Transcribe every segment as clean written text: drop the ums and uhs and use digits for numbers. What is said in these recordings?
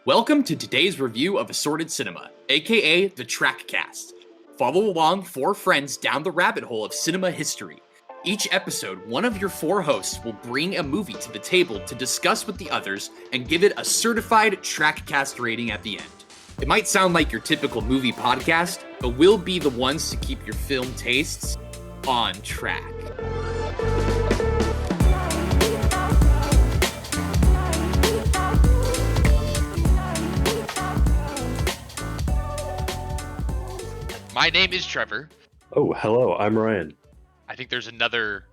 Welcome to today's review of Assorted Cinema, aka the Trackcast. Follow along four friends down the rabbit hole of cinema history. Each episode, one of your four hosts will bring a movie to the table to discuss with the others and give it a certified Trackcast rating at the end. It might sound like your typical movie podcast, but we'll be the ones to keep your film tastes on track. My name is Trevor. Oh, hello, I'm Ryan. I think there's another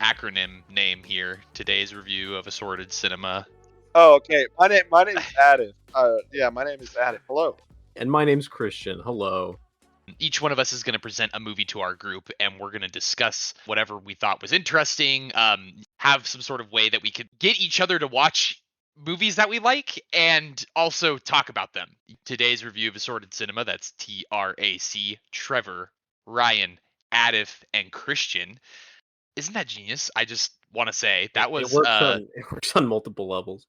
acronym name here. Today's review of Assorted Cinema. Oh, okay. My name is Adam. My name is Adam. Hello. And my name's Christian. Hello. Each one of us is going to present a movie to our group, and we're going to discuss whatever we thought was interesting, have some sort of way that we could get each other to watch movies that we like, and also talk about them. Today's review of Assorted Cinema, that's TRAC, Trevor, Ryan, Adif, and Christian. Isn't that genius? I just want to say that was it works on multiple levels.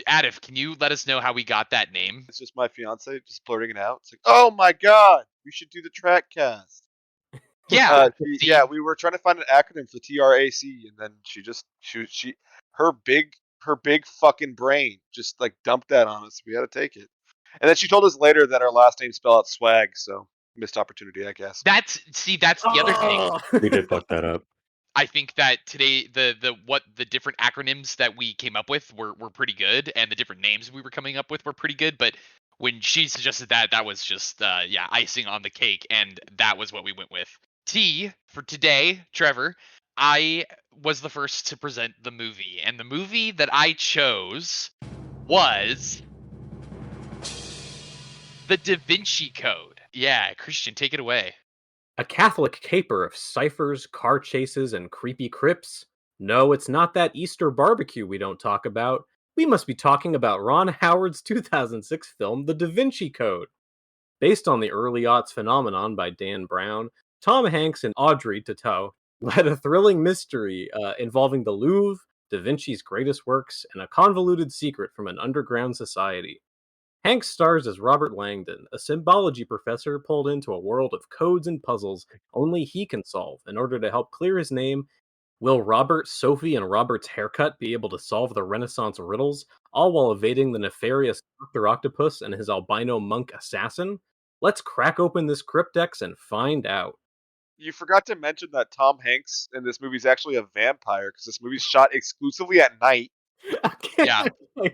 Adif, can you let us know how we got that name? It's just my fiance just blurting it out. It's like, oh my god, we should do the track cast. Yeah. We were trying to find an acronym for TRAC, and then she her big fucking brain just like dumped that on us. We had to take it. And then she told us later that our last name spelled out swag, so missed opportunity, I guess. That's the other thing. We did fuck that up. I think that today the different acronyms that we came up with were pretty good, and the different names we were coming up with were pretty good, but when she suggested that was just icing on the cake, and that was what we went with. T for today, Trevor, I was the first to present the movie, and the movie that I chose was the Da Vinci Code. Yeah, Christian, take it away. A Catholic caper of ciphers, car chases, and creepy crypts? No, it's not that Easter barbecue we don't talk about. We must be talking about Ron Howard's 2006 film, The Da Vinci Code. Based on the early aughts phenomenon by Dan Brown, Tom Hanks and Audrey Tautou led a thrilling mystery involving the Louvre, Da Vinci's greatest works, and a convoluted secret from an underground society. Hanks stars as Robert Langdon, a symbology professor pulled into a world of codes and puzzles only he can solve in order to help clear his name. Will Robert, Sophie, and Robert's haircut be able to solve the Renaissance riddles, all while evading the nefarious Doctor Octopus and his albino monk assassin? Let's crack open this cryptex and find out. You forgot to mention that Tom Hanks in this movie is actually a vampire, because this movie's shot exclusively at night. Yeah.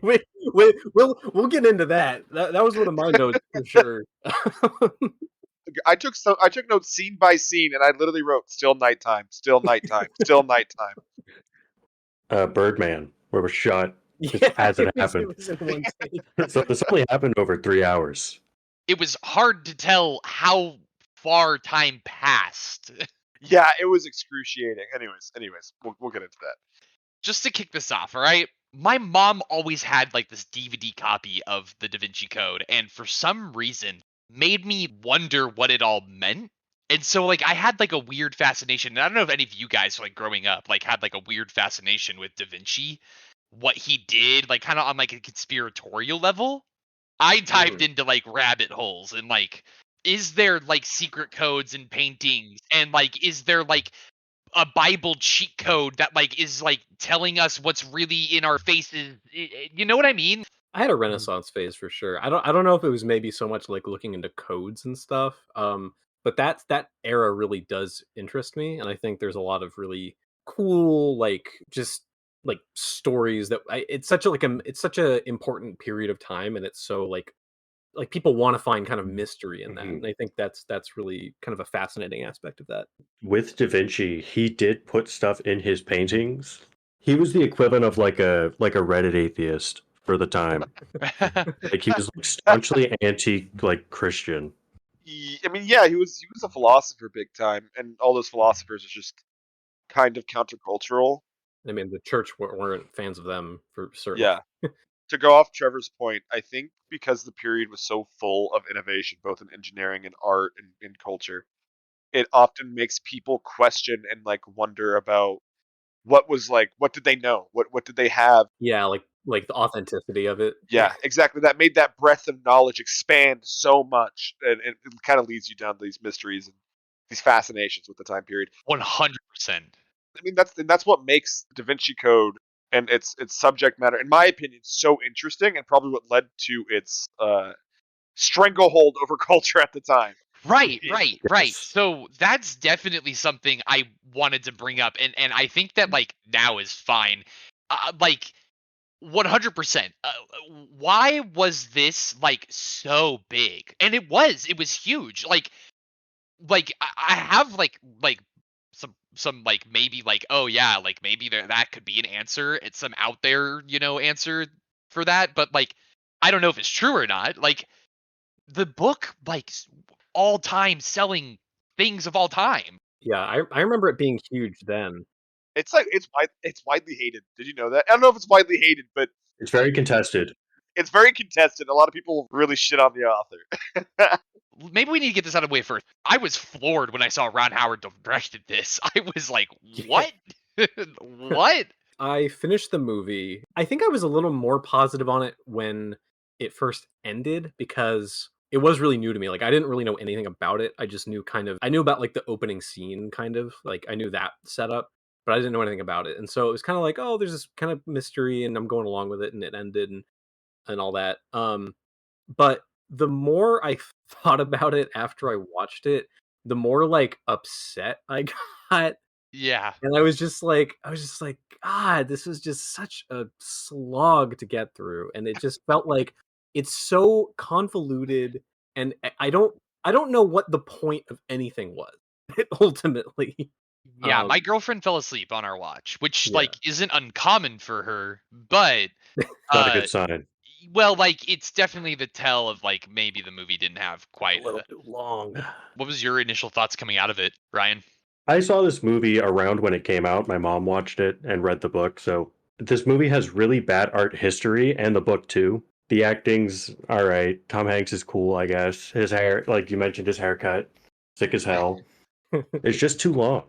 We'll get into that. That was one of my notes for sure. I took notes scene by scene, and I literally wrote "still nighttime, still nighttime, still nighttime." Birdman, where was shot as it happened. So this only happened over 3 hours. It was hard to tell how far time passed. Yeah, it was excruciating. Anyways, we'll get into that. Just to kick this off, all right? My mom always had like this DVD copy of the Da Vinci Code, and for some reason made me wonder what it all meant. And so like I had like a weird fascination. And I don't know if any of you guys like growing up like had like a weird fascination with Da Vinci, what he did, like kind of on like a conspiratorial level. I dived into like rabbit holes and like, is there like secret codes and paintings, and like is there like a Bible cheat code that like is like telling us what's really in our faces? You know what I mean? I had a Renaissance phase for sure. I don't know if it was maybe so much like looking into codes and stuff. But that era really does interest me, and I think there's a lot of really cool like just like stories that it's such a important period of time, and it's so like people want to find kind of mystery in that. And I think that's really kind of a fascinating aspect of that. With Da Vinci, he did put stuff in his paintings. He was the equivalent of like a Reddit atheist for the time. Like he was like staunchly anti like Christian. He was a philosopher big time, and all those philosophers are just kind of countercultural. I mean, the church weren't fans of them for certain. Yeah. To go off Trevor's point, I think because the period was so full of innovation, both in engineering and art and in culture, it often makes people question and like wonder about what did they know? What did they have? Yeah, like like the authenticity of it. Yeah, exactly. That made that breadth of knowledge expand so much, and it kind of leads you down to these mysteries and these fascinations with the time period. 100%. I mean, that's what makes Da Vinci Code and its subject matter, in my opinion, so interesting, and probably what led to its stranglehold over culture at the time. Right, right. Yes. So that's definitely something I wanted to bring up, and I think that like now is fine. Like 100%. Why was this like so big? And it was huge. Like I have like some like maybe like, oh yeah, like maybe that could be an answer. It's some out there, answer for that, but like I don't know if it's true or not. Like the book, like all time selling things of all time. Yeah, I remember it being huge then. It's like it's widely hated. Did you know that? I don't know if it's widely hated, but It's very contested. it's very contested. A lot of people really shit on the author. Maybe we need to get this out of the way first. I was floored when I saw Ron Howard directed this. I was like, what? What? I finished the movie. I think I was a little more positive on it when it first ended because it was really new to me. Like I didn't really know anything about it. I just knew I knew about like the opening scene kind of. Like I knew that setup, but I didn't know anything about it. And so it was kind of like, oh, there's this kind of mystery and I'm going along with it and it ended and all that. But the more I thought about it after I watched it, the more like upset I got. Yeah. And I was just like, God, this was just such a slog to get through. And it just felt like it's so convoluted and I don't know what the point of anything was ultimately. Yeah, my girlfriend fell asleep on our watch, which Yeah. like isn't uncommon for her, but Not a good sign. well, like it's definitely the tell of like maybe the movie didn't have quite A little too long. What was your initial thoughts coming out of it, Ryan? I saw this movie around when it came out. My mom watched it and read the book. So this movie has really bad art history and the book too. The acting's all right. Tom Hanks is cool, I guess. His hair, like you mentioned, his haircut, sick as hell. It's just too long.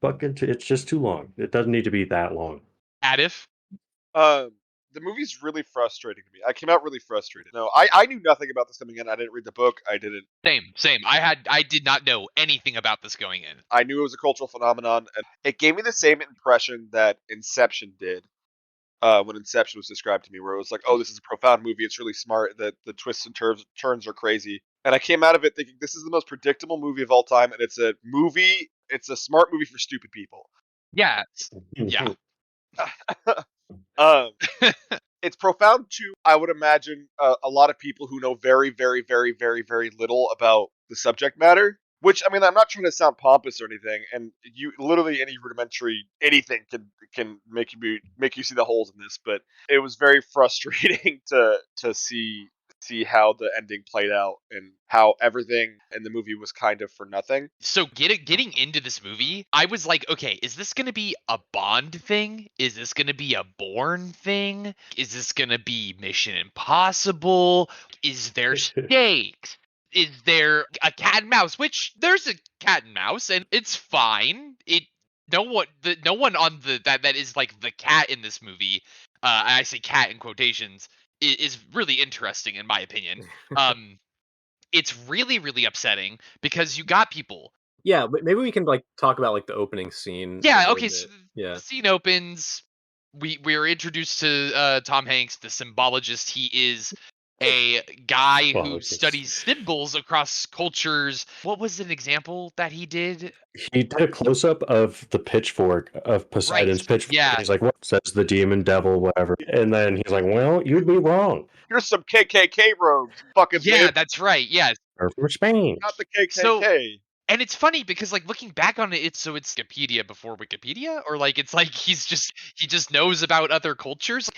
It's just too long. It doesn't need to be that long. Adif? The movie's really frustrating to me. I came out really frustrated. No, I knew nothing about this coming in. I didn't read the book. I didn't. Same. I did not know anything about this going in. I knew it was a cultural phenomenon, and it gave me the same impression that Inception did when Inception was described to me, where it was like, oh, this is a profound movie. It's really smart. The twists and turns are crazy. And I came out of it thinking this is the most predictable movie of all time, and it's a movie. It's a smart movie for stupid people. Yeah. Yeah. It's profound to, I would imagine, a lot of people who know very, very, very, very, very little about the subject matter. Which, I mean, I'm not trying to sound pompous or anything, and you literally any rudimentary anything can make you see the holes in this. But it was very frustrating to see how the ending played out and how everything in the movie was kind of for nothing. So getting into this movie, I was like, okay, is this going to be a Bond thing? Is this going to be a Bourne thing? Is this going to be Mission Impossible? Is there stakes? Is there a cat and mouse? Which there's a cat and mouse, and it's fine. No one on that is like the cat in this movie. I say cat in quotations is really interesting in my opinion. It's really, really upsetting because you got people. Yeah, but maybe we can like talk about like the opening scene. Yeah, okay. So the scene opens. We're introduced to Tom Hanks, the symbologist. He is a guy who studies symbols across cultures. What was an example that he did? He did a close up of the pitchfork of Poseidon's pitchfork. Yeah. He's like, what says the demon devil, whatever. And then he's like, well, you'd be wrong. Here's some KKK rogues, fucking yeah, that's right. Yeah, Or from Spain. not the KKK. So- and it's funny because like looking back on it, it's Wikipedia before Wikipedia, or like it's like he just knows about other cultures.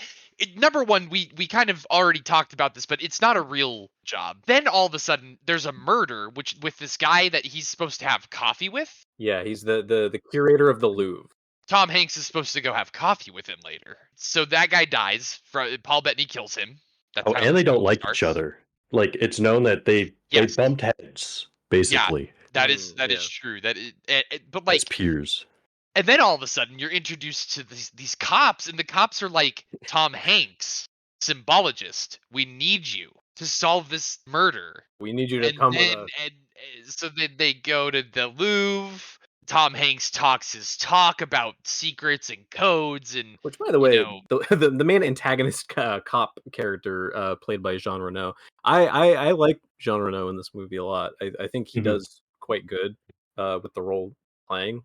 Number one, we kind of already talked about this, but it's not a real job. Then all of a sudden, there's a murder, with this guy that he's supposed to have coffee with. Yeah, he's the curator of the Louvre. Tom Hanks is supposed to go have coffee with him later. So that guy dies. Paul Bettany kills him. That's how And they don't it like starts. each other. Like it's known that they bumped heads, basically. That is true. But like As peers. And then all of a sudden, you're introduced to these cops, and the cops are like, Tom Hanks, symbologist, we need you to solve this murder. We need you to And come with then, us. so then they go to the Louvre. Tom Hanks talks his talk about secrets and codes, and Which, by the you way, know, the main antagonist cop character played by Jean Reno. I like Jean Reno in this movie a lot. I think he Mhm. does quite good with the role playing.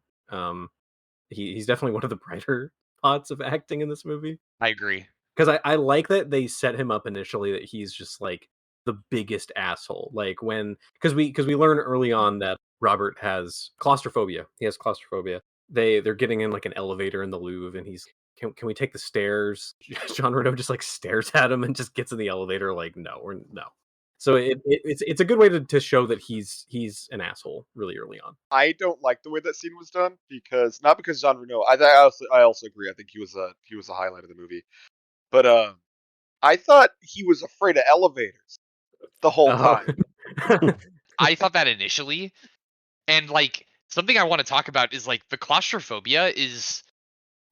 He's definitely one of the brighter spots of acting in this movie. I agree. Because I like that they set him up initially that he's just like the biggest asshole. Like because we learn early on that Robert has claustrophobia. He has claustrophobia. They're getting in like an elevator in the Louvre, and he's can we take the stairs? Jean Reno just like stares at him and just gets in the elevator like no. So it's a good way to show that he's an asshole really early on. I don't like the way that scene was done not because Jean Reno. I also agree. I think he was a highlight of the movie. But I thought he was afraid of elevators the whole time. I thought that initially, and like something I want to talk about is like the claustrophobia is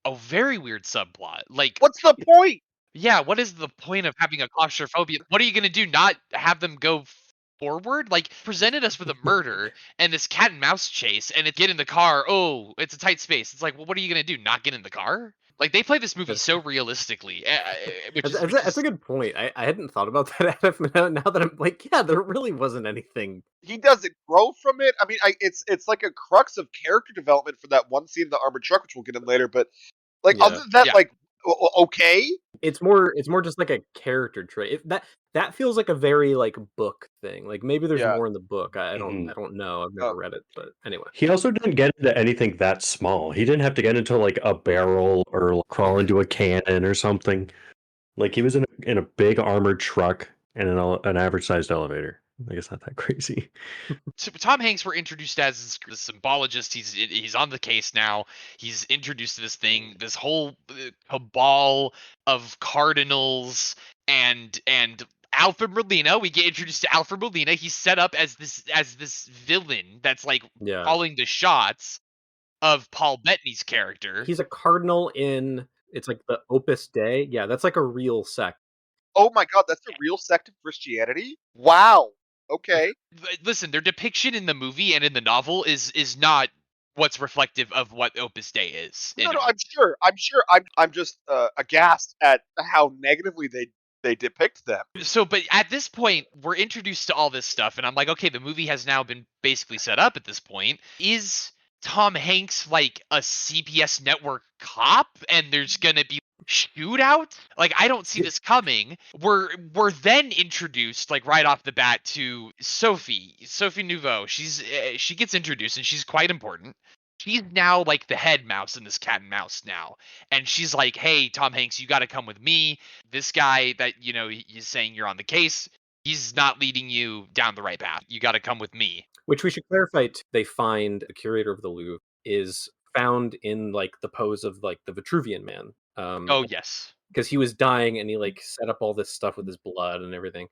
a very weird subplot. Like, What's the point? yeah, what is the point of having a claustrophobia? What are you gonna do? Not have them go forward? Like, presented us with a murder and this cat and mouse chase, and it get in the car. Oh, it's a tight space. It's like, well, what are you gonna do? Not get in the car? Like, they play this movie so realistically, That's a good point. I hadn't thought about that. Now that I'm like, yeah, there really wasn't anything. He doesn't grow from it. I mean, it's like a crux of character development for that one scene in the armored truck, which we'll get in later. But like, Yeah. other than that, Yeah. like, okay. It's more just like a character trait. That feels like a very like book thing. Like maybe there's Yeah. more in the book. I don't Mhm. I don't know. I've never read it, but anyway. He also didn't get into anything that small. He didn't have to get into like a barrel or like, crawl into a cannon or something. Like he was in a big armored truck and an average sized elevator. I guess not that crazy. So Tom Hanks, we're introduced as the symbologist. He's on the case now. He's introduced to this thing, this whole cabal of cardinals and Alfred Molina. We get introduced to Alfred Molina. He's set up as this villain that's like Yeah. calling the shots of Paul Bettany's character. He's a cardinal in it's like the Opus Dei. Yeah, that's like a real sect. Oh my god, that's a real sect of Christianity? Wow. Okay. Listen, their depiction in the movie and in the novel is not what's reflective of what Opus Dei is. No, I'm sure. I'm just aghast at how negatively they depict them. So, but at this point, we're introduced to all this stuff, and I'm like, okay, the movie has now been basically set up at this point. Is Tom Hanks like a CBS network cop, and there's gonna be shootout? Like, I don't see this coming. We're then introduced like right off the bat to Sophie Nouveau. She gets introduced, and she's quite important. She's now like the head mouse in this cat and mouse now, and she's like, hey, Tom Hanks, you got to come with me. This guy that he's saying you're on the case, he's not leading you down the right path. You got to come with me. Which we should clarify. They find the curator of the Louvre is found in like the pose of like the Vitruvian Man. Oh yes, because he was dying and he like set up all this stuff with his blood and everything.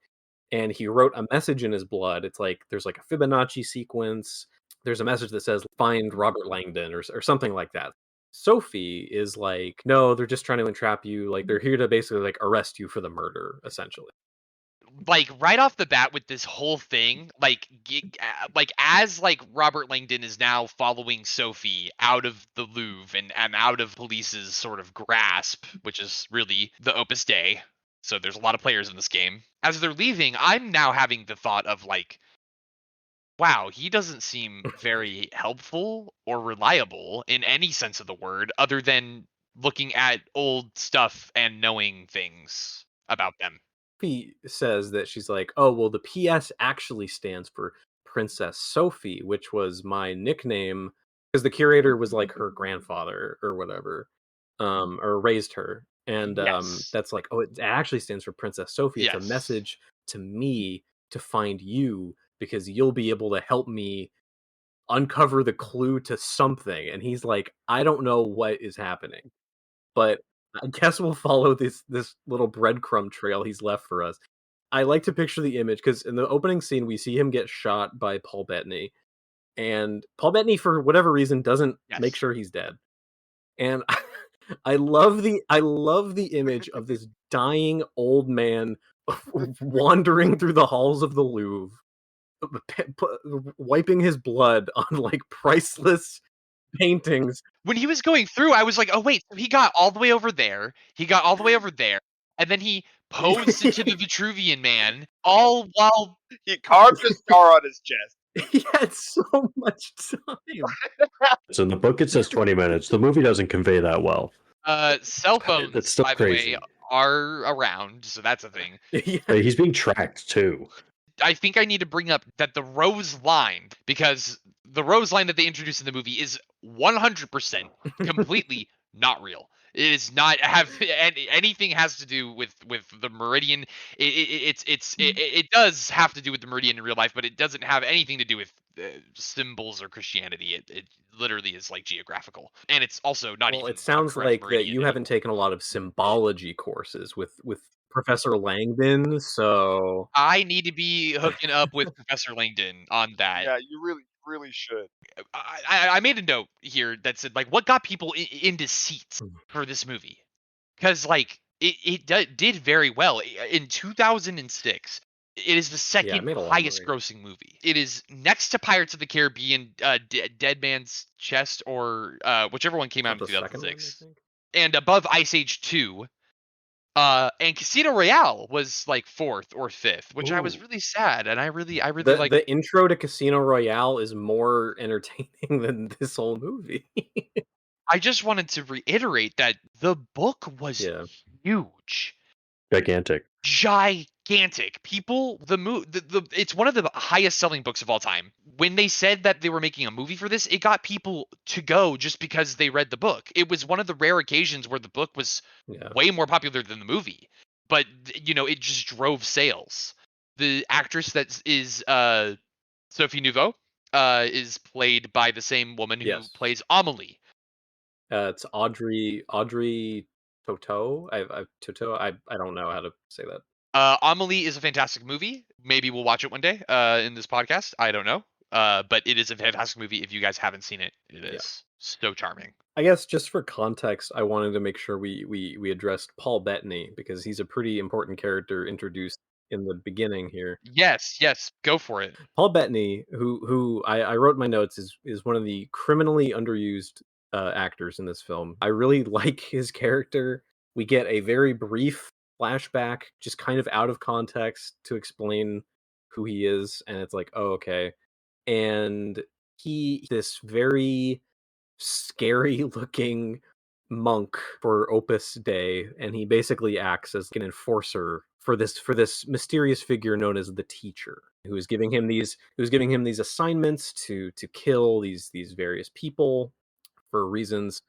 And he wrote a message in his blood. It's like there's like a Fibonacci sequence. There's a message that says find Robert Langdon or something like that. Sophie is like, no, they're just trying to entrap you. Like they're here to basically like arrest you for the murder, essentially. like right off the bat with this whole thing, like as like Robert Langdon is now following Sophie out of the Louvre and out of police's sort of grasp, which is really the Opus Dei. So there's a lot of players in this game. As they're leaving, I'm now having the thought of like, wow, he doesn't seem very helpful or reliable in any sense of the word, other than looking at old stuff and knowing things about them. Sophie says that she's like, oh, well, the PS actually stands for Princess Sophie, which was my nickname because the curator was like her grandfather or whatever, or raised her. And Yes. that's like, oh, it actually stands for Princess Sophie. It's Yes. a message to me to find you because you'll be able to help me uncover the clue to something. And he's like, I don't know what is happening, but I guess we'll follow this little breadcrumb trail he's left for us. I like to picture the image because in the opening scene we see him get shot by Paul Bettany, and Paul Bettany for whatever reason doesn't Yes. make sure he's dead. And I love the image of this dying old man wandering through the halls of the Louvre, wiping his blood on like priceless paintings. When he was going through, I was like, oh wait, so he got all the way over there. He got all the way over there, and then he posed into the Vitruvian Man, all while He carved a star on his chest. He had so much time. So in the book it says 20 minutes. The movie doesn't convey that well. cell phones, That's still by crazy. the way, are around, so that's a thing. Yeah. He's being tracked too. I think I need to bring up that the Rose line, because the Rose line that they introduced in the movie is 100% completely not real. It is not have anything has to do with the meridian. It does have to do with the meridian in real life, but it doesn't have anything to do with symbols or Christianity. It literally is like geographical, and it's also not even. Well, it sounds a correct like that meridian you haven't anymore. taken a lot of symbology courses with Professor Langdon, so I need to be hooking up with Professor Langdon on that. Yeah, you really should. I made a note here that said like what got people into seats for this movie, because like it did very well in 2006. It is the it second made a lot of highest money. grossing movie. It is next to Pirates of the Caribbean, Dead Man's Chest, or whichever one came out in The second one, I 2006, think. and above Ice Age 2. And Casino Royale was like 4th or 5th, which I was Ooh. really sad, and I really like. The intro to Casino Royale is more entertaining than this whole movie. I just wanted to reiterate that the book was Yeah. huge, Gigantic. gigantic. People, it's one of the highest selling books of all time. When they said that they were making a movie for this, it got people to go just because they read the book. It was one of the rare occasions where the book was Yeah. way more popular than the movie, but it just drove sales. The actress that is Sophie Nouveau is played by the same woman who Yes. plays Amelie. It's Audrey Tautou. Tautou. I don't know how to say that. Amelie is a fantastic movie. Maybe we'll watch it one day in this podcast. I don't know. But it is a fantastic movie. If you guys haven't seen it, it is so charming. I guess just for context, I wanted to make sure we addressed Paul Bettany because he's a pretty important character introduced in the beginning here. Yes, go for it. Paul Bettany, who I wrote in my notes, is one of the criminally underused actors in this film. I really like his character. We get a very brief flashback, just kind of out of context, to explain who he is, and it's like, oh, okay. And this very scary looking monk for Opus Dei, and he basically acts as an enforcer for this mysterious figure known as the teacher, who is giving him these assignments to kill these various people for reasons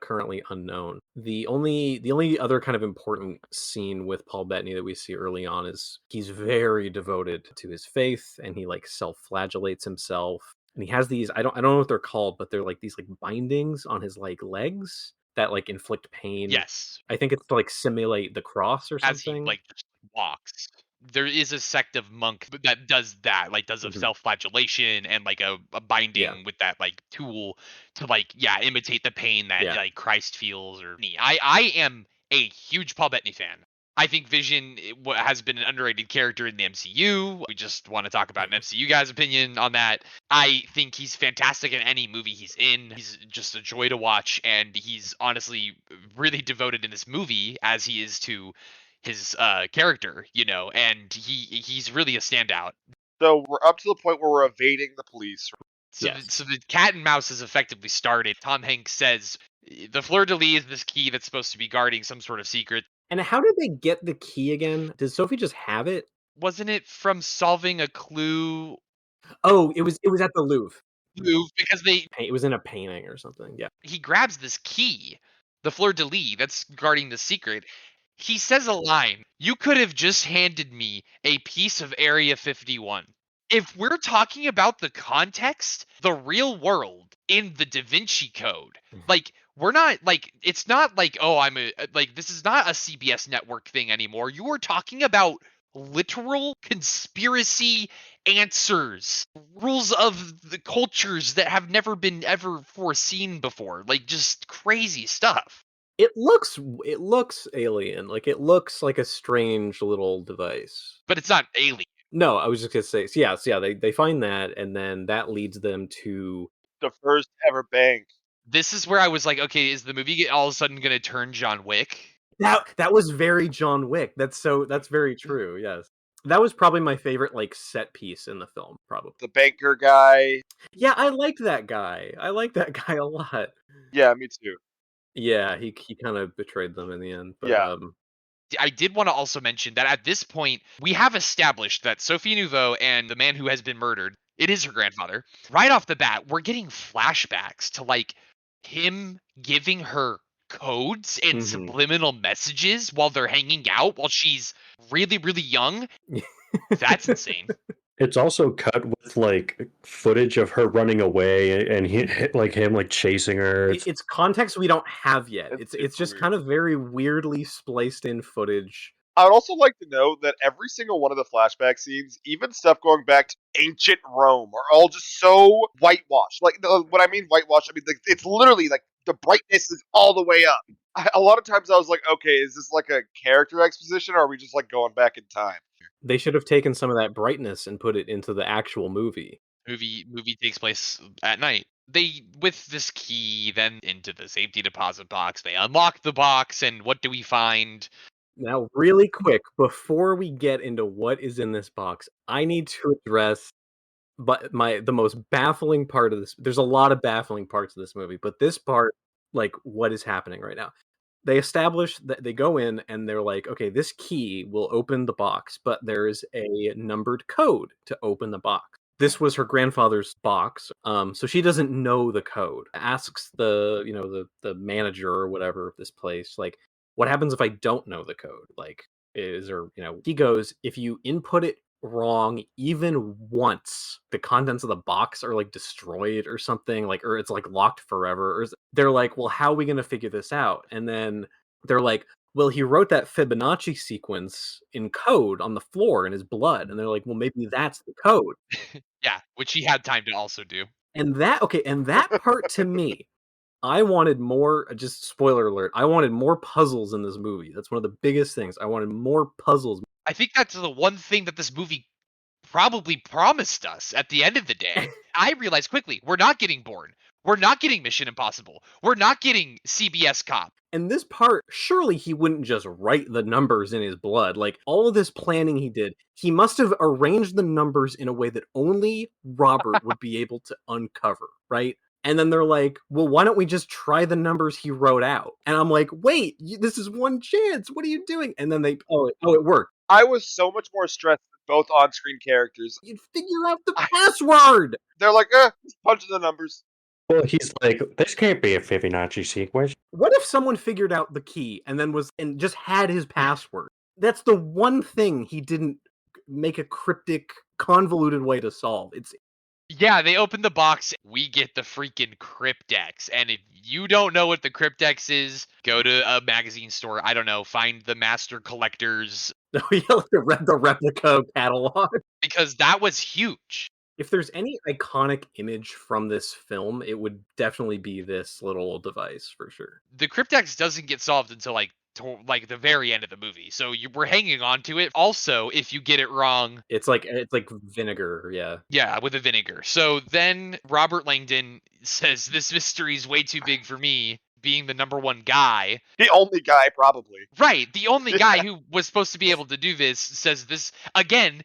currently unknown. The only other kind of important scene with Paul Bettany that we see early on is he's very devoted to his faith, and he like self-flagellates himself. And he has these, I don't know what they're called, but they're like these like bindings on his like legs that like inflict pain. Yes, I think it's to like simulate the cross or as he something. like just walks. There is a sect of monk that does that, like does a Mhm. self-flagellation and like a binding with that like tool to like imitate the pain that Yeah. like Christ feels. Or I am a huge Paul Bettany fan. I think Vision has been an underrated character in the MCU. We just want to talk about an MCU guy's opinion on that. I think he's fantastic in any movie he's in. He's just a joy to watch, and he's honestly really devoted in this movie as he is to his character, and he's really a standout. So we're up to the point where we're evading the police. So, Yes. so the cat and mouse has effectively started. Tom Hanks says the fleur-de-lis is this key that's supposed to be guarding some sort of secret. And how did they get the key again? Did Sophie just have it? Wasn't it from solving a clue? Oh, it was at the Louvre. Because It was in a painting or something. Yeah. he grabs this key, the fleur-de-lis that's guarding the secret. He says a line, "You could have just handed me a piece of Area 51." If we're talking about the context, the real world in the Da Vinci Code, like we're not like it's not like, oh, this is not a CBS network thing anymore. You are talking about literal conspiracy answers, rules of the cultures that have never been ever foreseen before, like just crazy stuff. It looks alien. Like, it looks like a strange little device. But it's not alien. No, I was just gonna say, they find that, and then that leads them to The first ever bank. This is where I was like, okay, is the movie all of a sudden going to turn John Wick? that was very John Wick. That's very true. Yes, that was probably my favorite like set piece in the film. Probably. The banker guy. Yeah, I liked that guy. I like that guy a lot. Yeah, me too. Yeah, he kind of betrayed them in the end. But, Yeah. I did want to also mention that at this point, we have established that Sophie Nouveau and the man who has been murdered, it is her grandfather. Right off the bat, we're getting flashbacks to like him giving her codes and Mhm. subliminal messages while they're hanging out while she's really, really young. That's insane. It's also cut with like footage of her running away and him like chasing her. It's context we don't have yet. It's It's just weird. kind of very weirdly spliced in footage. I would also like to note that every single one of the flashback scenes, even stuff going back to ancient Rome, are all just so whitewashed. Like, when I mean whitewashed, I mean like, it's literally like the brightness is all the way up. A lot of times I was like, okay, is this like a character exposition, or are we just like going back in time? They should have taken some of that brightness and put it into the actual movie. Movie takes place at night. They, with this key, then into the safety deposit box, they unlock the box, and what do we find? Now, really quick, before we get into what is in this box, I need to address the most baffling part of this. There's a lot of baffling parts of this movie, but this part, like, what is happening right now? They establish that they go in and they're like, okay, this key will open the box, but there's a numbered code to open the box. This was her grandfather's box, so she doesn't know the code. Asks the manager or whatever of this place, like, what happens if I don't know the code? Like, he goes, if you input it wrong even once, the contents of the box are like destroyed or something, like, or it's like locked forever. Or they're like, well, how are we gonna figure this out? And then they're like, well, he wrote that Fibonacci sequence in code on the floor in his blood. And they're like, well, maybe that's the code. Yeah, which he had time to also do. And that part to me, I wanted more, just spoiler alert, I wanted more puzzles in this movie. That's one of the biggest things. I wanted more puzzles. I think that's the one thing that this movie probably promised us at the end of the day. I realized quickly, we're not getting Bourne. We're not getting Mission Impossible. We're not getting CBS Cop. And this part, surely he wouldn't just write the numbers in his blood. Like, all of this planning he did, he must have arranged the numbers in a way that only Robert would be able to uncover, right? And then they're like, well, why don't we just try the numbers he wrote out? And I'm like, wait, this is one chance. What are you doing? And then it worked. I was so much more stressed than both on-screen characters. You'd figure out the password. They're like, just punch the numbers. Well, he's like, this can't be a Fibonacci sequence. What if someone figured out the key and just had his password? That's the one thing he didn't make a cryptic, convoluted way to solve. Yeah, they open the box. We get the freaking cryptex. And if you don't know what the cryptex is, go to a magazine store. I don't know. Find the Master Collector's. The replica catalog. Because that was huge. If there's any iconic image from this film, it would definitely be this little device for sure. The cryptex doesn't get solved until like the very end of the movie, so we're hanging on to it. Also, if you get it wrong, it's like vinegar, yeah, with a vinegar. So then Robert Langdon says this mystery's way too big for me, being the number one guy. The only guy, probably. Right, the only guy who was supposed to be able to do this says this again.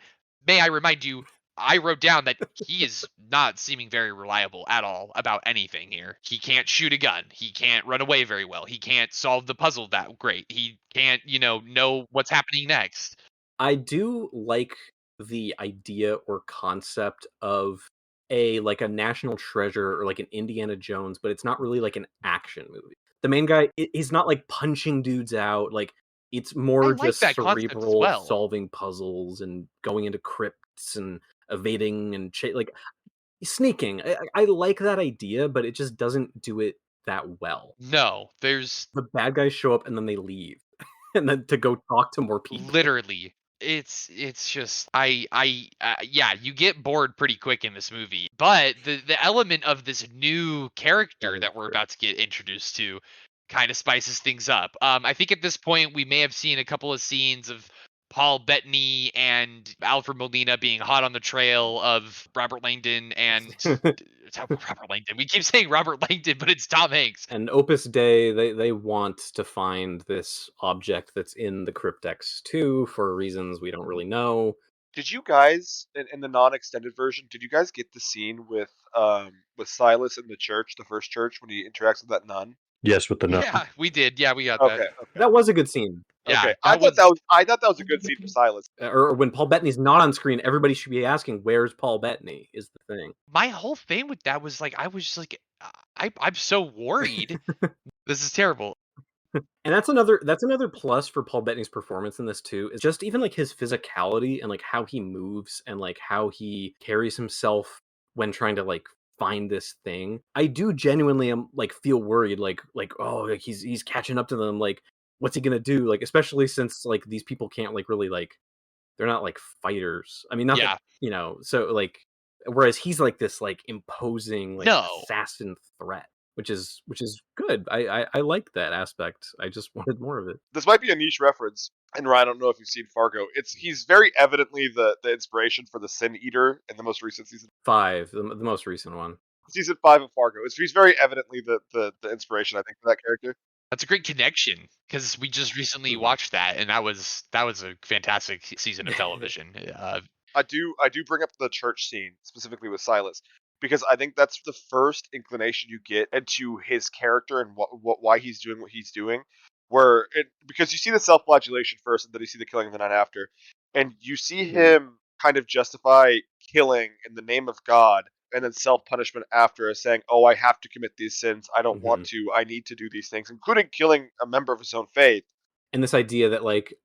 May I remind you, I wrote down that he is not seeming very reliable at all about anything here. He can't shoot a gun. He can't run away very well. He can't solve the puzzle that great. He can't, know what's happening next. I do like the idea or concept of a national treasure or like an Indiana Jones, but it's not really like an action movie. The main guy, he's not like punching dudes out. Like, it's more just cerebral, solving puzzles and going into crypts and evading and sneaking. I like that idea, but it just doesn't do it that well. No, the bad guys show up and then they leave, and then to go talk to more people. Literally, It's just yeah, you get bored pretty quick in this movie, but the element of this new character that we're about to get introduced to kind of spices things up. I think at this point we may have seen a couple of scenes of Paul Bettany and Alfred Molina being hot on the trail of Robert Langdon and Robert Langdon. We keep saying Robert Langdon, but it's Tom Hanks. And Opus Dei, they want to find this object that's in the cryptex too, for reasons we don't really know. Did you guys, in the non-extended version, did you guys get the scene with Silas in the church, the first church, when he interacts with that nun? Yes, with the nun. Yeah, we did. Yeah, we got Okay, that. okay. That was a good scene. Yeah, Okay. I thought that was a good scene for Silas. Or when Paul Bettany's not on screen, everybody should be asking, "Where's Paul Bettany?" Is the thing. My whole thing with that was like, I was just like, I'm so worried. This is terrible. And that's another plus for Paul Bettany's performance in this too. Is just even like his physicality and like how he moves and like how he carries himself when trying to like find this thing. I do genuinely like feel worried, like oh, like he's catching up to them. Like, what's he gonna do? Like, especially since like these people can't like really like, they're not like fighters. I mean, not Yeah. that, you know. So like, whereas he's like this like imposing like No. assassin threat. Which is good. I like that aspect. I just wanted more of it. This might be a niche reference, and Ryan, I don't know if you've seen Fargo. He's very evidently the inspiration for the Sin Eater in the most recent season. 5, the most recent one. Season 5 of Fargo. He's very evidently the inspiration, I think, for that character. That's a great connection because we just recently watched that, and that was a fantastic season of television. I do bring up the church scene specifically with Silas, because I think that's the first inclination you get into his character and why he's doing what he's doing. Because you see the self-flagellation first, and then you see the killing the night after, and you see him kind of justify killing in the name of God, and then self-punishment after, as saying, "Oh, I have to commit these sins. I don't want to. I need to do these things," including killing a member of his own faith. And this idea that like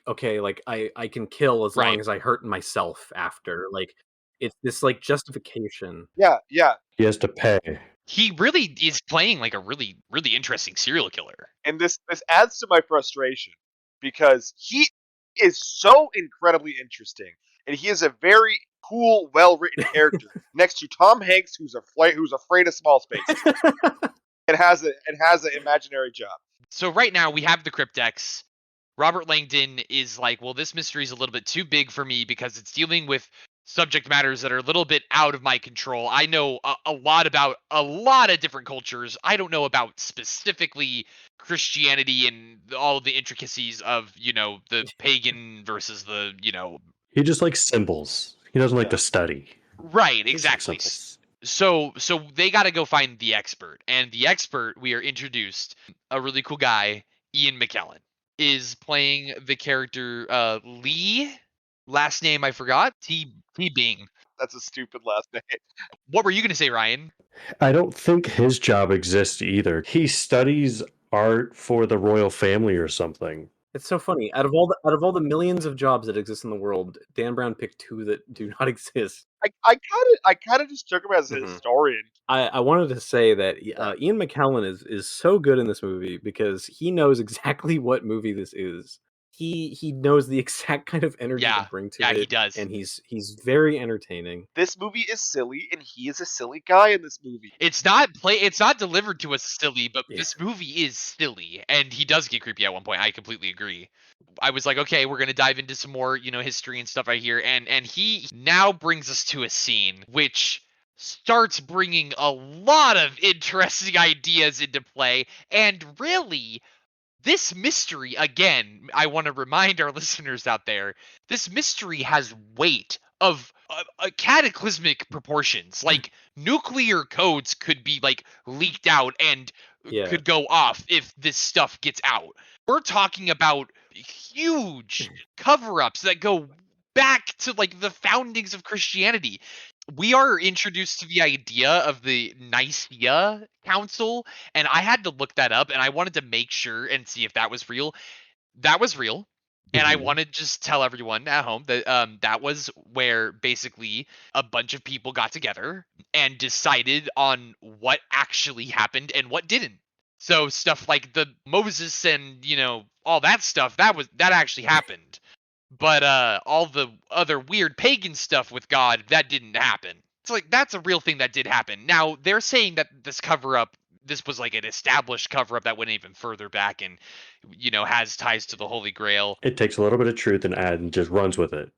okay, like I can kill as long Right. as I hurt myself after. Like, it's this like justification. Yeah. He has to pay. He really is playing like a really, really interesting serial killer. And this adds to my frustration, because he is so incredibly interesting, and he is a very cool, well-written character next to Tom Hanks, who's afraid of small spaces and has an imaginary job. So right now we have the cryptex. Robert Langdon is like, well, this mystery is a little bit too big for me because it's dealing with subject matters that are a little bit out of my control. I know a lot about a lot of different cultures. I don't know about specifically Christianity and all the intricacies of, the pagan versus the, He just likes symbols. He doesn't like to study. Right, exactly. So they got to go find the expert, and the expert, we are introduced, a really cool guy, Ian McKellen, is playing the character Lee. Last name I forgot. T Bing. That's a stupid last name. What were you going to say, Ryan? I don't think his job exists either. He studies art for the royal family or something. It's so funny. Out of all the millions of jobs that exist in the world, Dan Brown picked 2 that do not exist. I kind of just took him as a historian. I wanted to say that Ian McKellen is so good in this movie because he knows exactly what movie this is. He knows the exact kind of energy to bring to it. Yeah, he does. And he's very entertaining. This movie is silly, and he is a silly guy in this movie. It's not delivered to us silly, but this movie is silly, and he does get creepy at one point. I completely agree. I was like, okay, we're gonna dive into some more, history and stuff right here, and he now brings us to a scene which starts bringing a lot of interesting ideas into play, and really, this mystery, again, I want to remind our listeners out there, this mystery has weight of cataclysmic proportions. Like, nuclear codes could be, like, leaked out and could go off if this stuff gets out. We're talking about huge cover-ups that go back to, like, the foundings of Christianity. We are introduced to the idea of the Nicaea Council, and I had to look that up, and I wanted to make sure and see if that was real. That was real, and I want to just tell everyone at home that that was where basically a bunch of people got together and decided on what actually happened and what didn't. So stuff like the Moses and all that stuff that actually happened. but all the other weird pagan stuff with God, that didn't happen. It's like that's a real thing that did happen. Now they're saying that this cover up, this was like an established cover up that went even further back and has ties to the Holy Grail. It takes a little bit of truth and just runs with it.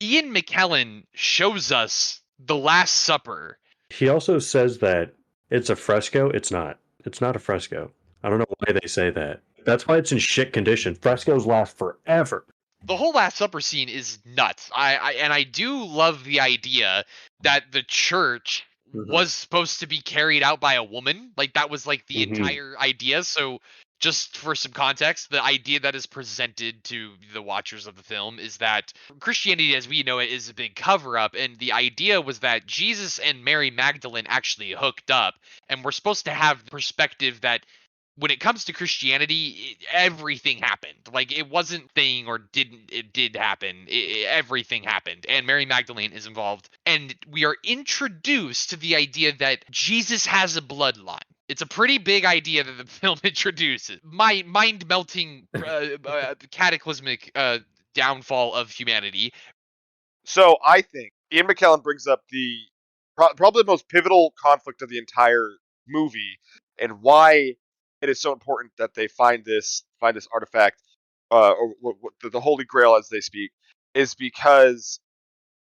Ian McKellen shows us the Last Supper. He also says that it's a fresco. It's not. It's not a fresco. I don't know why they say that. That's why it's in shit condition. Frescoes last forever. The whole Last Supper scene is nuts. I do love the idea that the church was supposed to be carried out by a woman. Like that was like the entire idea. So just for some context, the idea that is presented to the watchers of the film is that Christianity as we know it is a big cover up, and the idea was that Jesus and Mary Magdalene actually hooked up, and we're supposed to have the perspective that when it comes to Christianity, everything happened. Like it wasn't thing or didn't, it did happen. Everything happened. And Mary Magdalene is involved. And we are introduced to the idea that Jesus has a bloodline. It's a pretty big idea that the film introduces. My mind-melting, cataclysmic downfall of humanity. So I think Ian McKellen brings up the probably the most pivotal conflict of the entire movie, and why it is so important that they find this artifact, or the Holy Grail, as they speak, is because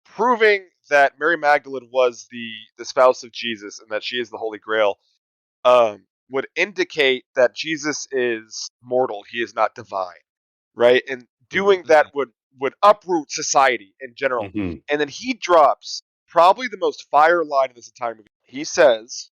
proving that Mary Magdalene was the spouse of Jesus and that she is the Holy Grail would indicate that Jesus is mortal. He is not divine, right? And doing that would uproot society in general. And then he drops probably the most fire line in this entire movie. He says,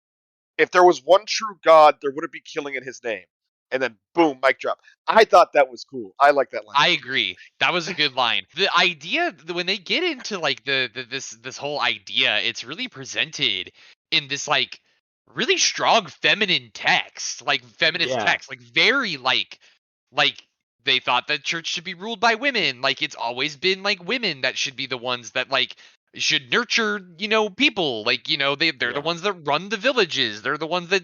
if there was one true God, there wouldn't be killing in his name. And then boom, mic drop. I thought that was cool. I like that line. I agree. That was a good line. The idea when they get into like this whole idea, it's really presented in this like really strong feminine text, like feminist text, like very like they thought that church should be ruled by women. Like it's always been like women that should be the ones that like should nurture, people. Like, they're the ones that run the villages. They're the ones that,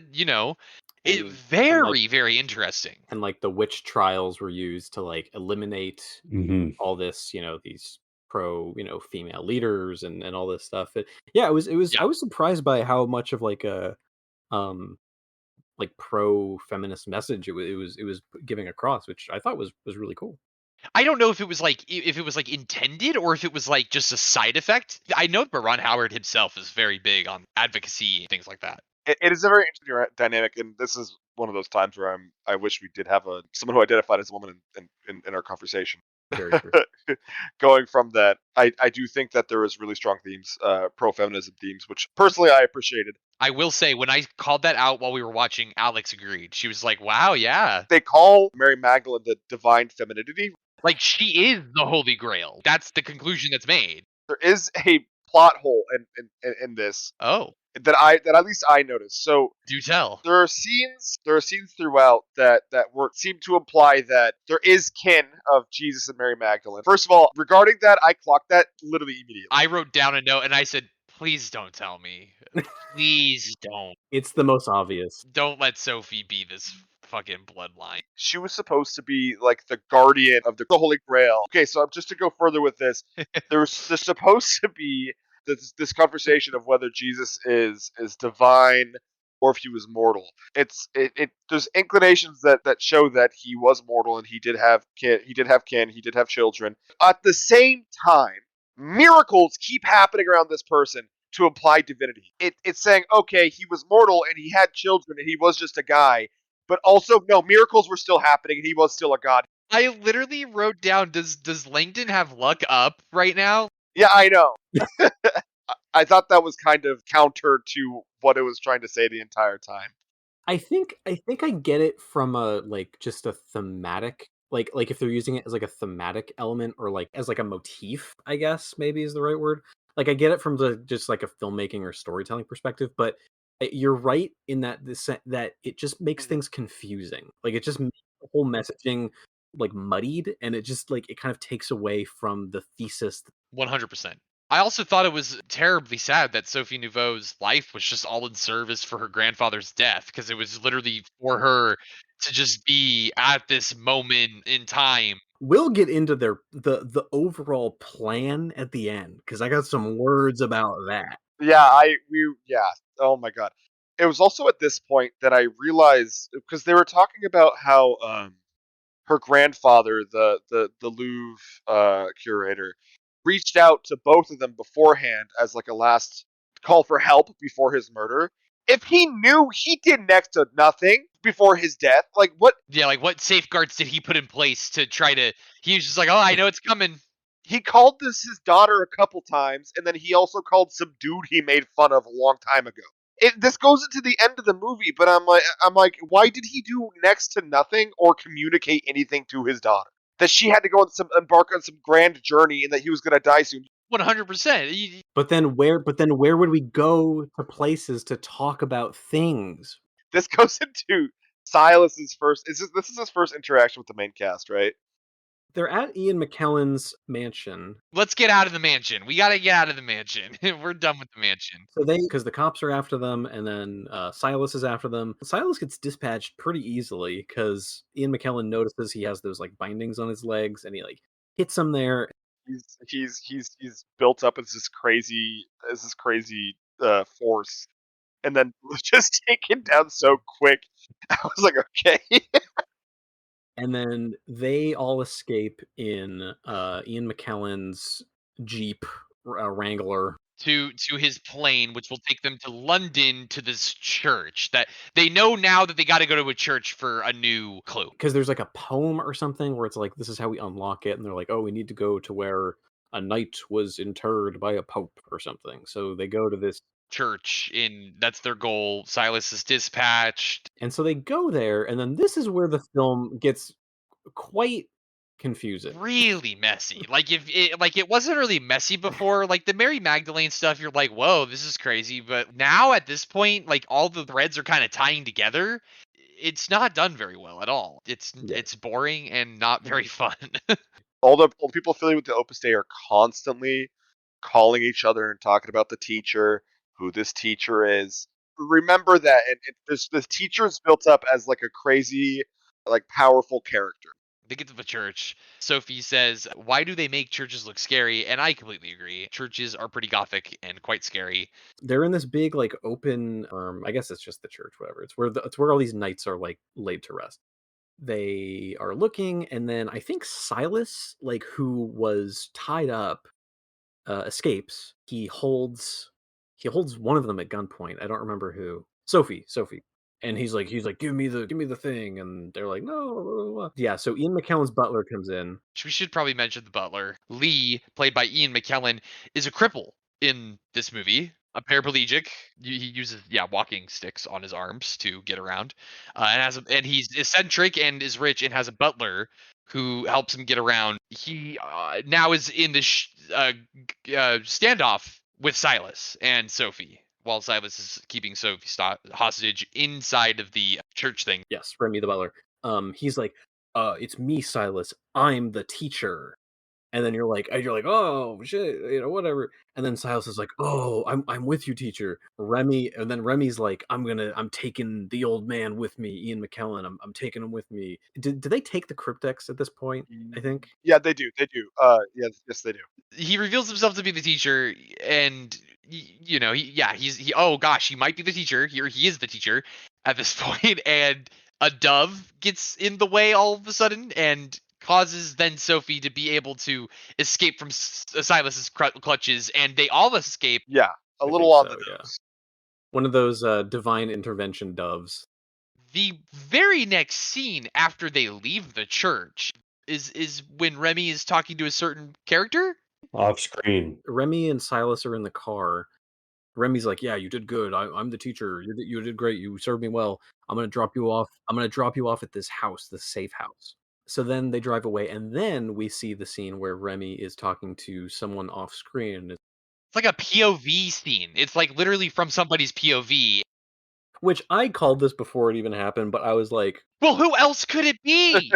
very interesting. And like the witch trials were used to like eliminate all this, these pro, female leaders and all this stuff. I was surprised by how much of like a like pro feminist message it was giving across, which I thought was really cool. I don't know if it was like intended or if it was like just a side effect. I know that Ron Howard himself is very big on advocacy and things like that. It is a very interesting dynamic, and this is one of those times where I wish we did have someone who identified as a woman in our conversation. Very true. Going from that, I do think that there is really strong themes, pro-feminism themes, which personally I appreciated. I will say, when I called that out while we were watching, Alex agreed. She was like, wow, yeah. They call Mary Magdalene the divine femininity. Like, she is the Holy Grail. That's the conclusion that's made. There is a plot hole in this. Oh. That at least I noticed. So do tell. There are scenes throughout that seem to imply that there is kin of Jesus and Mary Magdalene. First of all, regarding that, I clocked that literally immediately. I wrote down a note and I said, please don't tell me. Please don't. It's the most obvious. Don't let Sophie be this fucking bloodline. She was supposed to be like the guardian of the Holy Grail. Okay, so just to go further with this, there's supposed to be this conversation of whether Jesus is divine or if he was mortal. There's inclinations that show that he was mortal and he did have children. At the same time, miracles keep happening around this person to imply divinity. It's saying, okay, he was mortal and he had children and he was just a guy, but also no, miracles were still happening and he was still a god. I literally wrote down, does Langdon have luck up right now? Yeah, I know. I thought that was kind of counter to what it was trying to say the entire time. I think I get it from a just a thematic, like if they're using it as like a thematic element or like as like a motif, I guess maybe is the right word. Like I get it from just like a filmmaking or storytelling perspective, but you're right in that that it just makes things confusing. Like it just makes the whole messaging like muddied, and it just like it kind of takes away from the thesis. 100%. I also thought it was terribly sad that Sophie Nouveau's life was just all in service for her grandfather's death, because it was literally for her to just be at this moment in time. we'll get into the overall plan at the end because I got some words about that. Yeah. Oh my god. It was also at this point that I realized because they were talking about how her grandfather, the Louvre curator, reached out to both of them beforehand as like a last call for help before his murder. If he knew he did next to nothing before his death, like what Yeah, like what safeguards did he put in place to try to? He was just like, oh, I know it's coming. he called this his daughter a couple times, and then he also called some dude he made fun of a long time ago. This goes into the end of the movie, but I'm like, why did he do next to nothing or communicate anything to his daughter? That she had to go on embark on some grand journey, and that he was going to die soon. 100%. But then where would we go to places to talk about things? This goes into Silas's first. This is his first interaction with the main cast, right? They're at Ian McKellen's mansion. Let's get out of the mansion. We gotta get out of the mansion. We're done with the mansion. So because the cops are after them, and then Silas is after them. Silas gets dispatched pretty easily because Ian McKellen notices he has those like bindings on his legs, and he like hits him there. He's built up as this crazy force, and then was just taken down so quick. I was like, okay. And then they all escape in Ian McKellen's Jeep Wrangler. To his plane, which will take them to London to this church that they know now that they got to go to a church for a new clue. Because there's like a poem or something where it's like, this is how we unlock it. And they're like, oh, we need to go to where a knight was interred by a pope or something. So they go to this church that's their goal. Silas is dispatched. And so they go there. And then this is where the film gets quite confusing. Really messy. Like it wasn't really messy before. Like the Mary Magdalene stuff, you're like, whoa, this is crazy. But now at this point, like all the threads are kind of tying together. It's not done very well at all. It's boring and not very fun. all the people affiliated with the Opus Dei are constantly calling each other and talking about the teacher, who this teacher is. Remember that, and this teacher is built up as like a crazy, like powerful character. They get to the church. Sophie says, why do they make churches look scary? And I completely agree. Churches are pretty gothic and quite scary. They're in this big, like, open, I guess it's just the church, whatever. It's where all these knights are, like, laid to rest. They are looking, and then I think Silas, like, who was tied up, escapes. He holds one of them at gunpoint. I don't remember who. Sophie. And he's like, give me the thing, and they're like, no. Yeah, so Ian McKellen's butler comes in. We should probably mention the butler. Lee, played by Ian McKellen, is a cripple in this movie, a paraplegic. He uses walking sticks on his arms to get around, and he's eccentric and is rich and has a butler who helps him get around. He now is in this standoff with Silas and Sophie, while Silas is keeping Sophie hostage inside of the church thing. Yes, Remy the butler. He's like, it's me, Silas. I'm the teacher. And then you're like, oh shit, whatever. And then Silas is like, oh, I'm with you, teacher. And then Remy's like, I'm taking the old man with me, Ian McKellen. I'm taking him with me. Did they take the cryptex at this point? I think. Yeah, they do. Yes, they do. He reveals himself to be the teacher, and oh gosh, he might be the teacher. He is the teacher at this point, and a dove gets in the way all of a sudden, and causes then Sophie to be able to escape from Silas's clutches, and they all escape. Yeah, a little on the nose. Yeah. One of those divine intervention doves. The very next scene after they leave the church is when Remy is talking to a certain character. Off screen. Remy and Silas are in the car. Remy's like, yeah, you did good. I'm the teacher. You did great. You served me well. I'm going to drop you off. At this house, this safe house. So then they drive away, and then we see the scene where Remy is talking to someone off screen. It's like a POV scene. It's like literally from somebody's POV. Which I called this before it even happened, but I was like, well, who else could it be?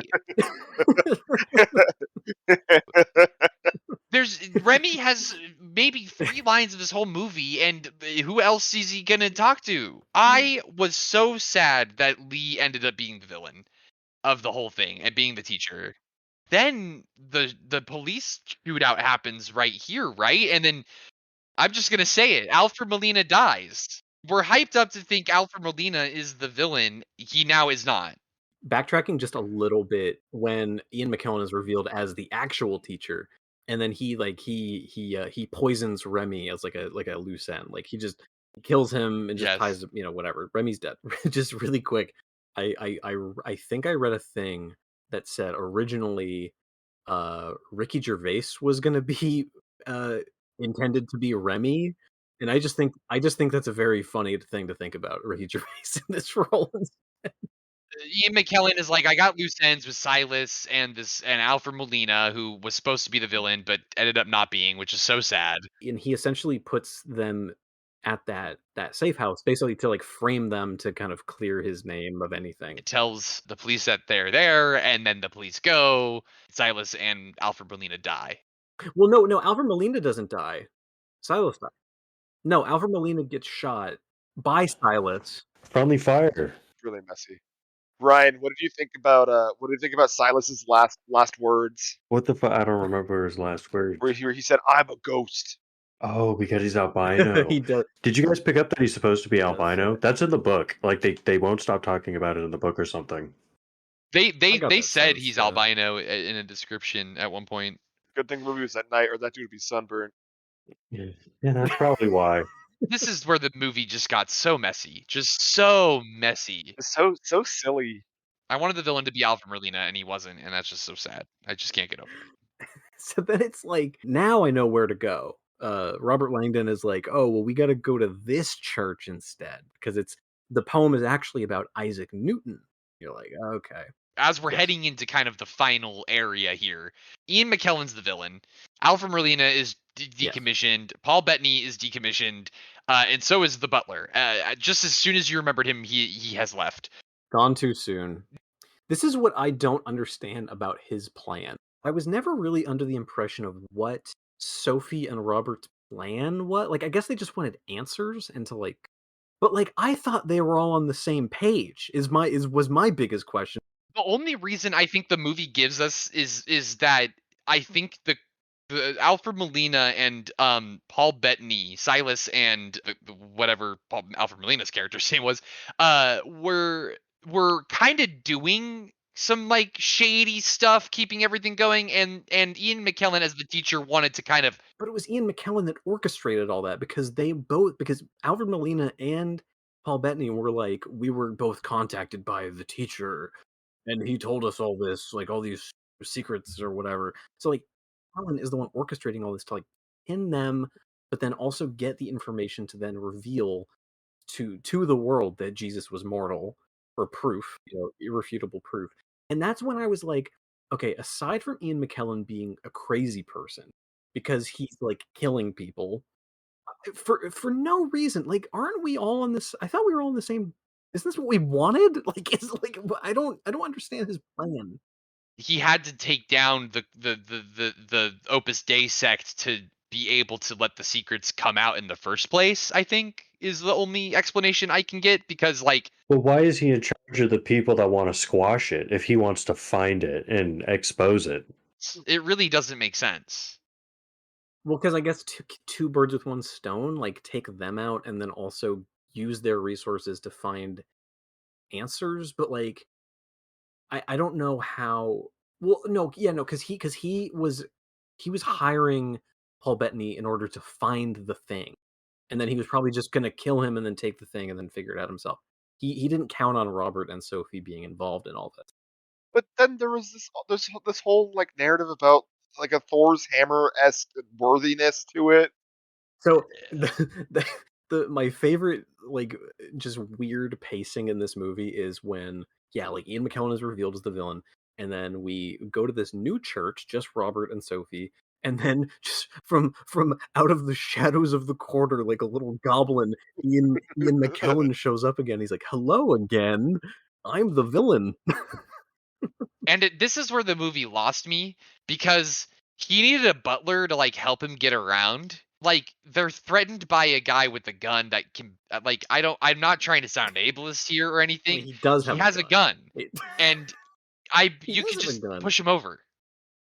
Remy has maybe 3 lines of this whole movie, and who else is he gonna talk to? I was so sad that Lee ended up being the villain of the whole thing and being the teacher. then the police shootout happens right here, right? And then I'm just gonna say it, Alfred Molina dies. We're hyped up to think Alfred Molina is the villain. He now is not. Backtracking just a little bit, when Ian McKellen is revealed as the actual teacher, and then he poisons Remy as like a loose end. Like he just kills him and just Yes. ties, whatever. Remy's dead. Just really quick. I think I read a thing that said originally Ricky Gervais was gonna be intended to be Remy. And I just think that's a very funny thing to think about, Ricky Gervais in this role. Ian McKellen is like, I got loose ends with Silas and Alfred Molina, who was supposed to be the villain, but ended up not being, which is so sad. And he essentially puts them at that safe house basically to like frame them to kind of clear his name of anything. It tells the police that they're there, and then the police go. Silas and Alfred Molina die. Well, no, Alfred Molina doesn't die. Silas dies. No, Alfred Molina gets shot by Silas. Friendly fire. It's really messy. Ryan, what did you think about Silas's last words? What the fuck? I don't remember his last words. Where he said, "I'm a ghost." Oh, because he's albino. He does. Did you guys pick up that he's supposed to be albino? That's in the book. Like they won't stop talking about it in the book or something. They got that said sense, he's yeah. albino in a description at one point. Good thing the movie was at night, or that dude would be sunburned. Yeah, that's probably why. This is where the movie just got so messy. Just so messy. It's so silly. I wanted the villain to be Alfred Molina, and he wasn't, and that's just so sad. I just can't get over it. So then it's like, now I know where to go. Robert Langdon is like, oh, well, we got to go to this church instead, because the poem is actually about Isaac Newton. You're like, okay. As we're heading into kind of the final area here, Ian McKellen's the villain. Alfred Molina is decommissioned. Paul Bettany is decommissioned, and so is the butler. Just as soon as you remembered him, he has left. Gone too soon. This is what I don't understand about his plan. I was never really under the impression of what Sophie and Robert's plan was. Like, I guess they just wanted answers and to like, but like, I thought they were all on the same page. Was my biggest question. The only reason I think the movie gives us is that I think the Alfred Molina and Paul Bettany, Silas, and whatever Alfred Molina's character's name was, were kind of doing some like shady stuff, keeping everything going, and Ian McKellen as the teacher wanted to kind of. But it was Ian McKellen that orchestrated all that, because because Alfred Molina and Paul Bettany were like, we were both contacted by the teacher, and he told us all this, like all these secrets or whatever. So like, Alan is the one orchestrating all this to like pin them, but then also get the information to then reveal to the world that Jesus was mortal, or proof, irrefutable proof. And that's when I was like, okay, aside from Ian McKellen being a crazy person because he's like killing people for no reason, like, aren't we all on this? I thought we were all in the same. Isn't this what we wanted? Like, it's like, I don't understand his plan. He had to take down the Opus Dei sect to be able to let the secrets come out in the first place, I think, is the only explanation I can get, because like, well, why is he in charge of the people that want to squash it if he wants to find it and expose it? It really doesn't make sense. Well, because I guess two birds with one stone, like take them out and then also use their resources to find answers. But like, I don't know how. Well, no, because he was hiring Paul Bettany in order to find the thing, and then he was probably just gonna kill him and then take the thing and then figure it out himself. He didn't count on Robert and Sophie being involved in all this. But then there was this whole like narrative about like a Thor's hammer-esque worthiness to it. So my favorite, like, just weird pacing in this movie is when, like, Ian McKellen is revealed as the villain, and then we go to this new church, just Robert and Sophie, and then just from out of the shadows of the corner, like a little goblin, Ian McKellen shows up again. He's like, "Hello again, I'm the villain." And this is where the movie lost me, because he needed a butler to like help him get around. Like, they're threatened by a guy with a gun that can, like, I'm not trying to sound ableist here or anything. He does have. He has a gun, and you does can have a just gun. push him over.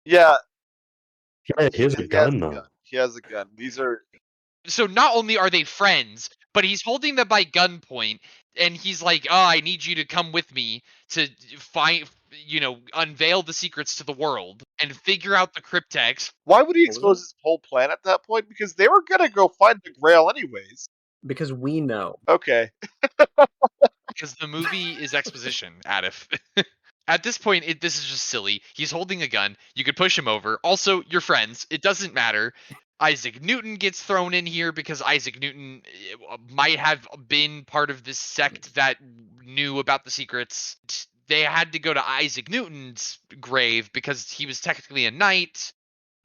Yeah, Yeah, he has a gun has a though. gun. He has a gun. These are So not only are they friends, but he's holding them by gunpoint, and he's like, "Oh, I need you to come with me to find, unveil the secrets to the world and figure out the cryptex." why would he What was expose that? his whole plan at that point? Because they were gonna go find the Grail anyways. Because we know. Okay. Because the movie is exposition, Adif. At this point, this is just silly. He's holding a gun. You could push him over. Also, you're friends. It doesn't matter. Isaac Newton gets thrown in here because Isaac Newton might have been part of this sect that knew about the secrets. They had to go to Isaac Newton's grave because he was technically a knight,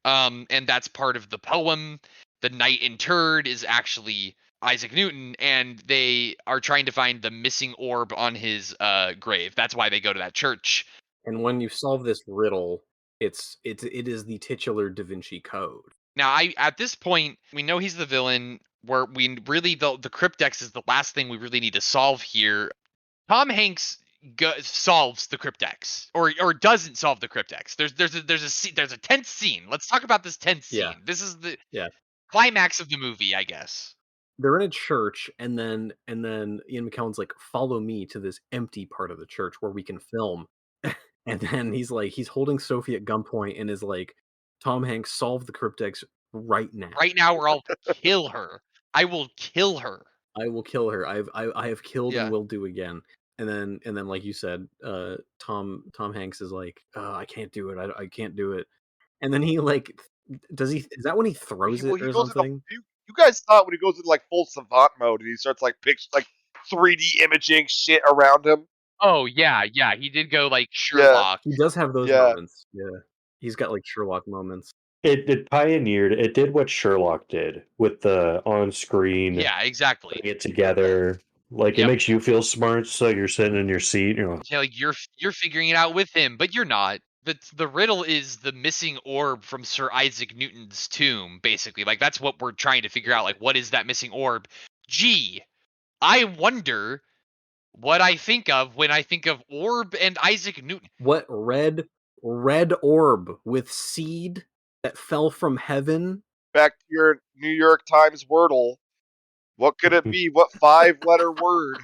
and that's part of the poem. The knight interred is actually Isaac Newton, and they are trying to find the missing orb on his grave. That's why they go to that church. And when you solve this riddle, it is the titular Da Vinci Code. Now, at this point, we know he's the villain. Where we really the cryptex is the last thing we really need to solve here. Tom Hanks solves the cryptex, or doesn't solve the cryptex. There's a tense scene. Let's talk about this tense scene. Yeah. This is the Yeah. climax of the movie, I guess. They're in a church, and then Ian McKellen's like, "Follow me to this empty part of the church where we can film." And then he's holding Sophie at gunpoint and is like, "Tom Hanks, solve the cryptex right now. Right now, or I'll kill her. I will kill her. I will kill her. I have killed Yeah. and will do again." And then, like you said, Tom Hanks is like, "I can't do it. I can't do it." And then he like, is that when he throws Well, it he or goes into something? you guys thought when he goes into like full savant mode and he starts like 3D imaging shit around him. Oh yeah. He did go like Sherlock. He does have those Yeah. moments. Yeah, he's got like Sherlock moments. It pioneered. It did what Sherlock did with the on-screen. Yeah, exactly. Putting it together. Like, Yep. it makes you feel smart, so you're sitting in your seat. You're like, Yeah, like you're figuring it out with him, but you're not. The riddle is the missing orb from Sir Isaac Newton's tomb, basically. Like that's what we're trying to figure out. Like, what is that missing orb? Gee, I wonder what I think of when I think of orb and Isaac Newton. What red orb with seed that fell from heaven? Back to your New York Times Wordle. What could it be? What 5-letter word?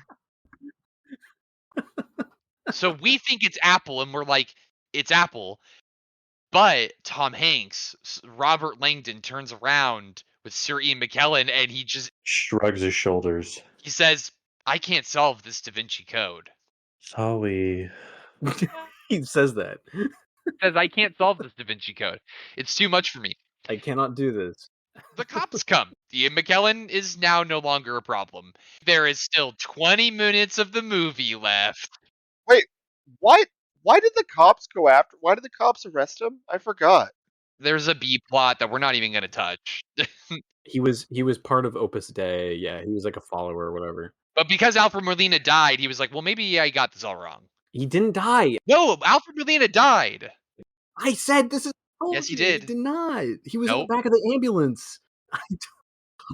So we think it's apple, and we're like, it's apple. But Tom Hanks, Robert Langdon turns around with Sir Ian McKellen, and he just shrugs his shoulders. he says, "I can't solve this Da Vinci Code." Sorry. He says that. Says, "I can't solve this Da Vinci Code. It's too much for me." I cannot do this. The cops come. Ian McKellen is now no longer a problem. There is still 20 minutes of the movie left. Wait, why did the cops go after? Why did the cops arrest him? I forgot. There's a B plot that we're not even going to touch. He was part of Opus Dei. Yeah, he was like a follower or whatever. But because Alfred Molina died, he was like, well, maybe I got this all wrong. He didn't die. No, Alfred Molina died. I said this is. Yes, he did. He did not. He was in Nope. the back of the ambulance.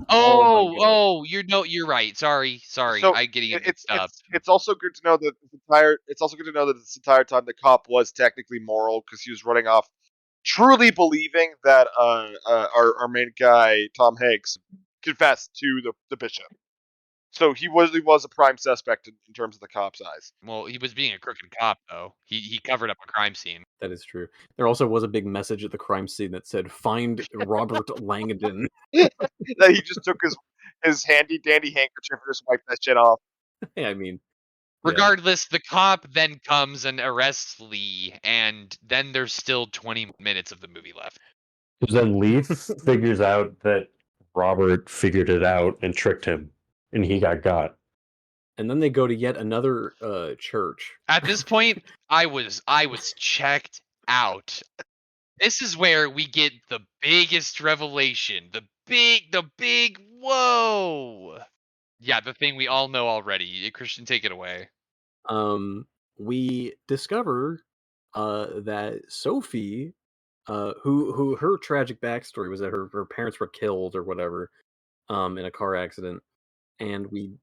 You're right. Sorry. So I'm getting it mixed up. It's also good to know that this entire time the cop was technically moral because he was running off, truly believing that our main guy Tom Hanks confessed to the bishop. So he was a prime suspect in terms of the cop's eyes. Well, he was being a crooked cop, though. He covered up a crime scene. That is true. There also was a big message at the crime scene that said, "Find Robert Langdon." That he just took his handy dandy handkerchief and just wiped that shit off. I mean, regardless, the cop then comes and arrests Lee, and then there's still 20 minutes of the movie left. Because then Lee figures out that Robert figured it out and tricked him, and he got. And then they go to yet another church. At this point, I was checked out. This is where we get the biggest revelation. The big whoa. Yeah, the thing we all know already. Christian, take it away. We discover that Sophie, who her tragic backstory was that her parents were killed or whatever, in a car accident, and we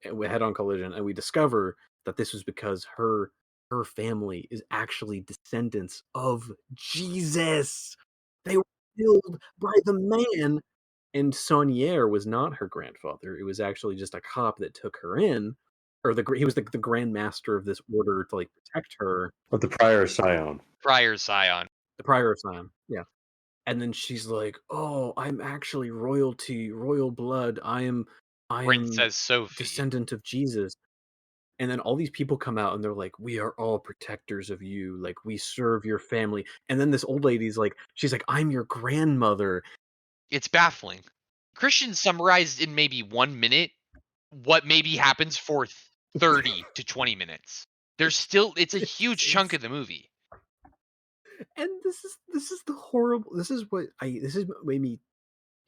head on collision, and we discover that this was because her her family is actually descendants of Jesus. They were killed by the man. And Saunier was not her grandfather. It was actually just a cop that took her in, or he was the grand master of this order to like protect her. Of the prior scion. Prior scion. The prior of Scion, yeah. And then she's like, "Oh, I'm actually royalty, royal blood. I am Princess Sophie. descendant of Jesus." And then all these people come out and they're like, "We are all protectors of you. Like, we serve your family." And then this old lady's like, she's like, "I'm your grandmother." It's baffling. Christian summarized in maybe 1 minute what maybe happens for 30 to 20 minutes. It's a huge chunk of the movie. And this is the horrible. This is what made me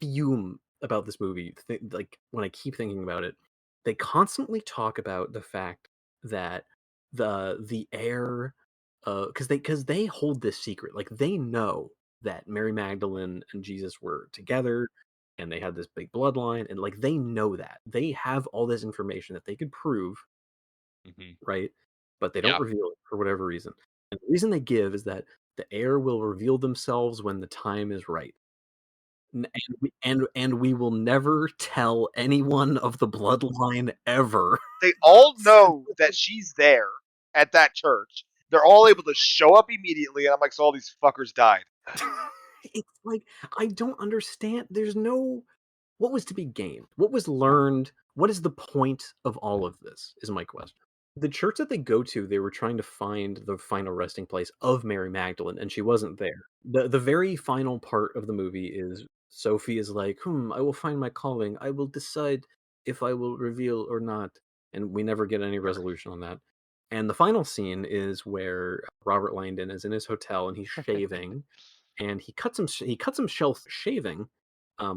fume about this movie. Like when I keep thinking about it, they constantly talk about the fact that the heir, because they hold this secret. Like they know that Mary Magdalene and Jesus were together, and they had this big bloodline, and like they know that they have all this information that they could prove, right? But they don't Yeah. reveal it for whatever reason. And the reason they give is that the heir will reveal themselves when the time is right. And we will never tell anyone of the bloodline ever. They all know that she's there at that church. They're all able to show up immediately, and I'm like, so all these fuckers died. It's like, I don't understand. There's no... What was to be gained? What was learned? What is the point of all of this, is my question. The church that they go to, they were trying to find the final resting place of Mary Magdalene, and she wasn't there. The very final part of the movie is Sophie is like, I will find my calling. I will decide if I will reveal or not. And we never get any resolution on that. And the final scene is where Robert Langdon is in his hotel and he's shaving, and he cuts himself shaving,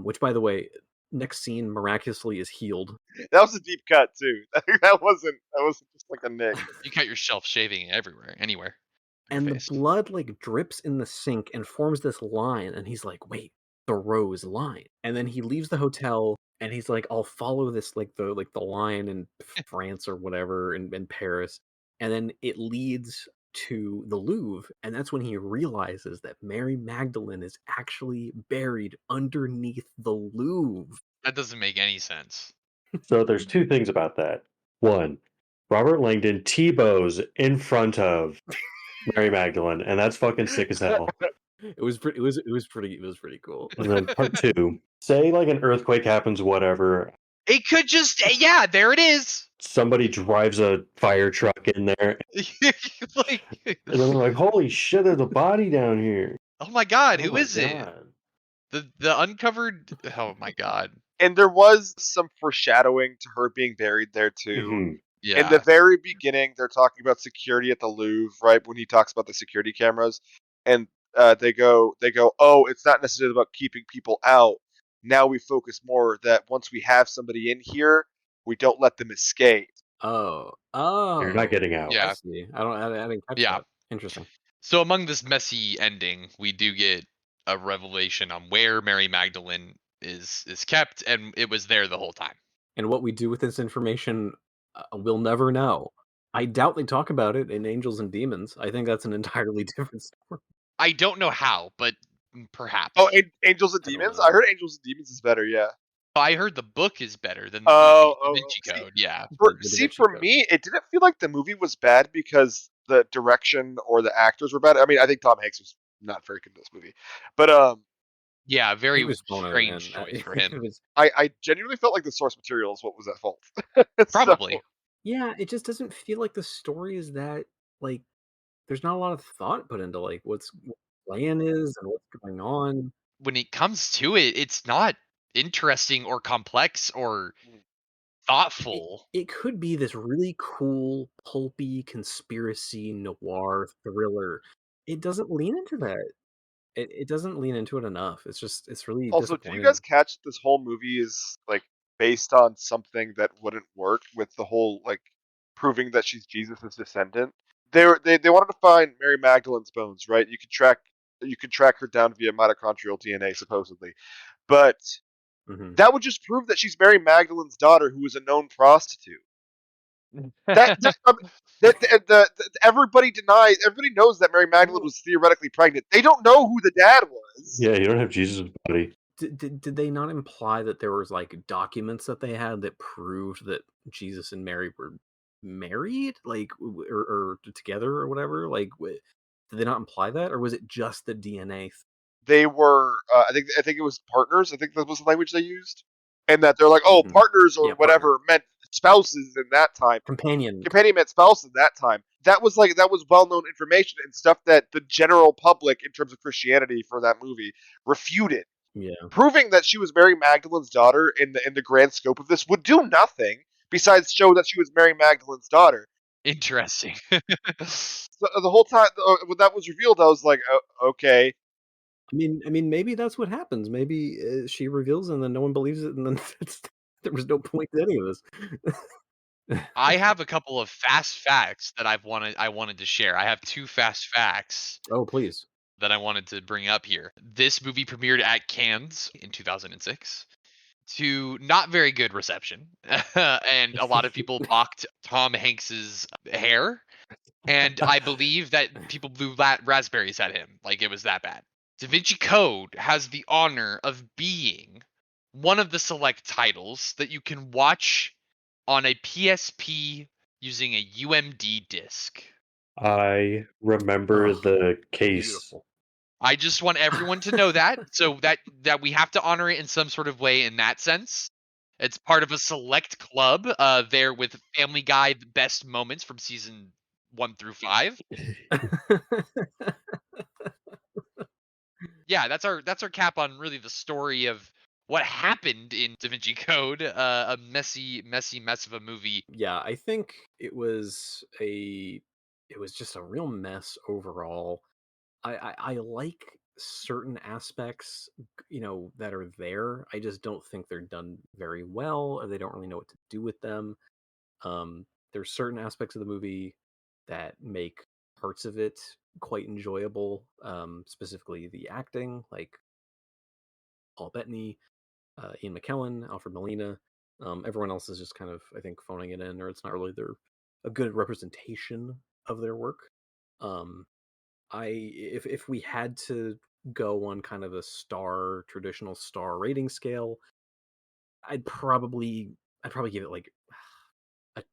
which, by the way, next scene miraculously is healed. That was a deep cut too. That wasn't just like a nick. You cut yourself shaving everywhere, anywhere. And the blood like drips in the sink and forms this line, and he's like, wait, the rose line. And then he leaves the hotel and he's like, I'll follow this like the line in France or whatever, in Paris. And then it leads to the Louvre, and that's when he realizes that Mary Magdalene is actually buried underneath the Louvre. That doesn't make any sense. So there's two things about that. One, Robert Langdon T-bows in front of Mary Magdalene, and that's fucking sick as hell. It was pretty cool. And then part two, say like an earthquake happens, whatever. It could just, yeah, there it is. Somebody drives a fire truck in there, like, and then they're like, "Holy shit, there's a body down here!" Oh my god, Oh who my is it? God. The uncovered. Oh my god. And there was some foreshadowing to her being buried there too. Mhm. Yeah. In the very beginning, they're talking about security at the Louvre, right? When he talks about the security cameras, and they go, oh, it's not necessarily about keeping people out. Now we focus more that once we have somebody in here, we don't let them escape. Oh, You're not getting out. Yeah. I see. I didn't catch Yeah. that. Interesting. So among this messy ending, we do get a revelation on where Mary Magdalene is kept, and it was there the whole time. And what we do with this information, we'll never know. I doubt they talk about it in Angels and Demons. I think that's an entirely different story. I don't know how, but perhaps. Oh, Angels and I don't Demons? know. I heard Angels and Demons is better, yeah. I heard the book is better than Oh, the oh, Vinci see- Code. Yeah. The Da See, Vinci for Code. me, it didn't feel like the movie was bad because the direction or the actors were bad. I mean, I think Tom Hanks was not very good in this movie. But Yeah, very He was phoning it strange in. choice for It him. was- I genuinely felt like the source material is what was at fault. So- Probably. yeah, it just doesn't feel like the story is that, like, there's not a lot of thought put into like what the plan is and what's going on. When it comes to it, it's not interesting or complex or thoughtful. It could be this really cool, pulpy conspiracy noir thriller. It doesn't lean into that. It doesn't lean into it enough. It's really Also, do disappointing. you guys catch this whole movie is like based on something that wouldn't work with the whole like proving that she's Jesus' descendant? They wanted to find Mary Magdalene's bones, right? You could track her down via mitochondrial DNA supposedly, but Mhm. that would just prove that she's Mary Magdalene's daughter, who was a known prostitute. Everybody denies. Everybody knows that Mary Magdalene was theoretically pregnant. They don't know who the dad was. Yeah, you don't have Jesus' body. Did they not imply that there was like documents that they had that proved that Jesus and Mary were married, like or together or whatever? Like, did they not imply that, or was it just the DNA? They were. I think it was partners. I think that was the language they used, and that they're like, oh, partners or Yeah, whatever meant spouses in that time. Companion meant spouse in that time. That was well-known information and stuff that the general public, in terms of Christianity for that movie, refuted. Yeah. Proving that she was Mary Magdalene's daughter in the grand scope of this would do nothing besides show that she was Mary Magdalene's daughter. Interesting. So the whole time when that was revealed, I was like, oh, okay. I mean, maybe that's what happens. Maybe she reveals it and then no one believes it, and then there was no point to any of this. I have a couple of fast facts that I wanted to share. I have 2 fast facts Oh, please. that I wanted to bring up here. This movie premiered at Cannes in 2006 to not very good reception, and a lot of people mocked Tom Hanks's hair, and I believe that people blew raspberries at him, like it was that bad. Da Vinci Code has the honor of being one of the select titles that you can watch on a PSP using a UMD disc. I remember the case. Beautiful. I just want everyone to know that, so that we have to honor it in some sort of way in that sense. It's part of a select club there with Family Guy, the best moments from season 1 through 5. Yeah, that's our cap on really the story of what happened in Da Vinci Code, a messy mess of a movie. Yeah, I think it was just a real mess overall. I like certain aspects, that are there. I just don't think they're done very well, or they don't really know what to do with them. There's certain aspects of the movie that make parts of it quite enjoyable, specifically the acting, like Paul Bettany, Ian McKellen, Alfred Molina. Everyone else is just kind of, I think, phoning it in, or it's not really a good representation of their work. If we had to go on kind of a traditional star rating scale, I'd probably give it like a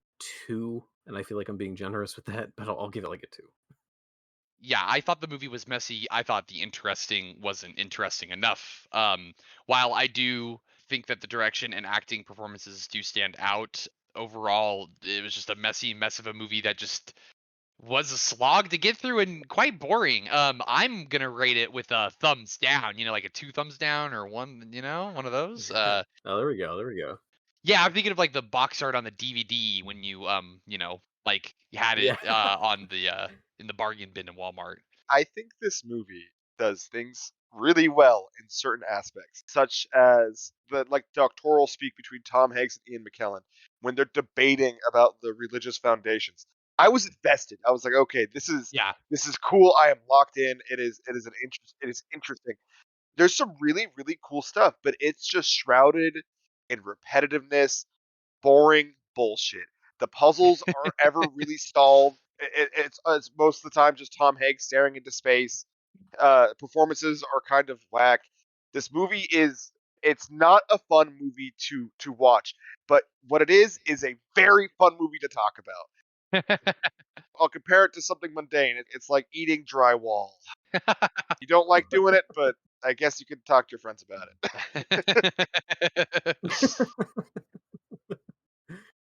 2, and I feel like I'm being generous with that, but I'll give it like a 2. Yeah, I thought the movie was messy. I thought the interesting wasn't interesting enough. While I do think that the direction and acting performances do stand out, overall, it was just a messy mess of a movie that just was a slog to get through and quite boring. I'm gonna rate it with a thumbs down, like a 2 thumbs down or one, one of those. Oh, there we go. Yeah, I'm thinking of like the box art on the DVD when you like had it Yeah. on the in the bargain bin in Walmart. I think this movie does things really well in certain aspects, such as the doctoral speak between Tom Hanks and Ian McKellen when they're debating about the religious foundations. I was invested. I was like, okay, this is cool. I am locked in. It is interesting. There's some really, really cool stuff, but it's just shrouded in repetitiveness, boring bullshit. The puzzles aren't ever really solved. It's most of the time just Tom Hanks staring into space. Performances are kind of whack. This movie it's not a fun movie to watch, but what it is a very fun movie to talk about. I'll compare it to something mundane. It's like eating drywall. You don't like doing it, but I guess you could talk to your friends about it.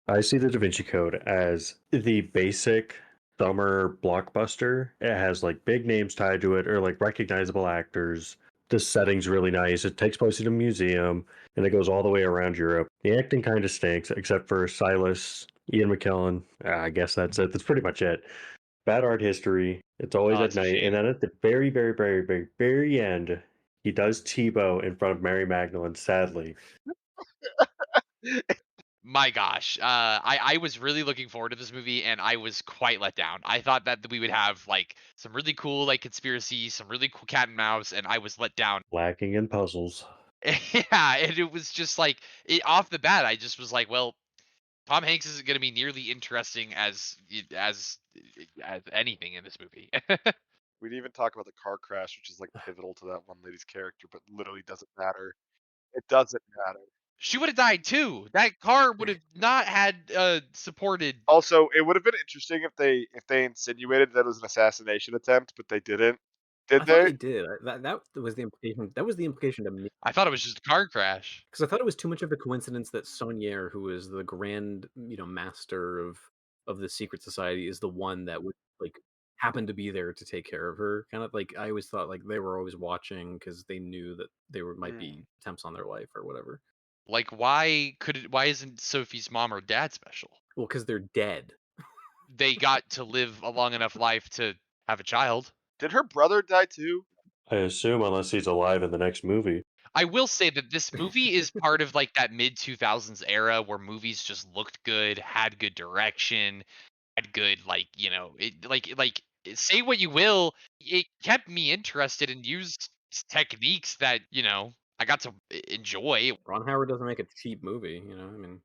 I see the Da Vinci Code as the basic summer blockbuster. It has like big names tied to it or like recognizable actors. The setting's really nice. It takes place in a museum and it goes all the way around Europe. The acting kind of stinks, except for Silas, Ian McKellen. I guess that's it. That's pretty much it. Bad art history. It's always at It's a night. shame. And then at the very, very, very, very, very end, he does Tebow in front of Mary Magdalene, sadly. My gosh, I was really looking forward to this movie, and I was quite let down. I thought that we would have like some really cool like conspiracy, some really cool cat and mouse, and I was let down. Lacking in puzzles. Yeah, and it was just like off the bat, I just was like, well, Tom Hanks isn't going to be nearly interesting as anything in this movie. We didn't even talk about the car crash, which is like pivotal to that one lady's character, but literally doesn't matter. It doesn't matter. She would have died too. That car would have not had supported. Also, it would have been interesting if they insinuated that it was an assassination attempt, but they didn't. I Did thought they they? did. That was the implication. That was the implication to me. I thought it was just a car crash. Because I thought it was too much of a coincidence that Saunier, who is the grand, master of the secret society, is the one that would like happen to be there to take care of her. Kind of like I always thought like they were always watching because they knew that might be attempts on their life or whatever. Like, why isn't Sophie's mom or dad special? Well, because they're dead. They got to live a long enough life to have a child. Did her brother die too? I assume, unless he's alive in the next movie. I will say that this movie is part of like that mid 2000s era where movies just looked good, had good direction, had good say what you will, it kept me interested and used techniques that I got to enjoy. Ron Howard doesn't make a cheap movie, I mean.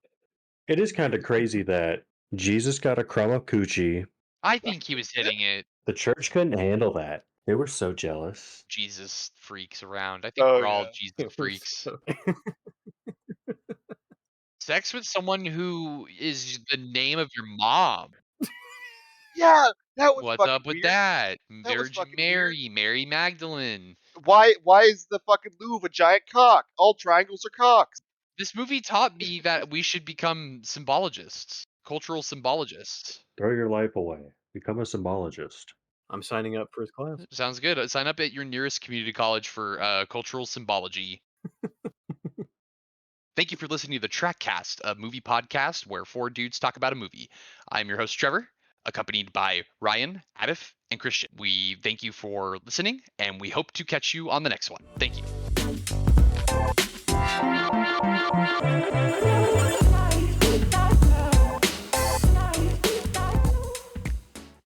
It is kind of crazy that Jesus got a crumb of coochie. I think he was hitting it. The church couldn't handle that. They were so jealous. Jesus freaks around. I think we're all Jesus freaks. Sex with someone who is the name of your mom. Yeah, that was What's up with weird. that? That was Virgin Mary, Mary Magdalene. Why is the fucking Louvre a giant cock? All triangles are cocks. This movie taught me that we should become symbologists, cultural symbologists. Throw your life away. Become a symbologist. I'm signing up for his class. Sounds good. Sign up at your nearest community college for cultural symbology. Thank you for listening to the Trackcast, a movie podcast where four dudes talk about a movie. I'm your host, Trevor, accompanied by Ryan, Adif, and Christian. We thank you for listening, and we hope to catch you on the next one. Thank you.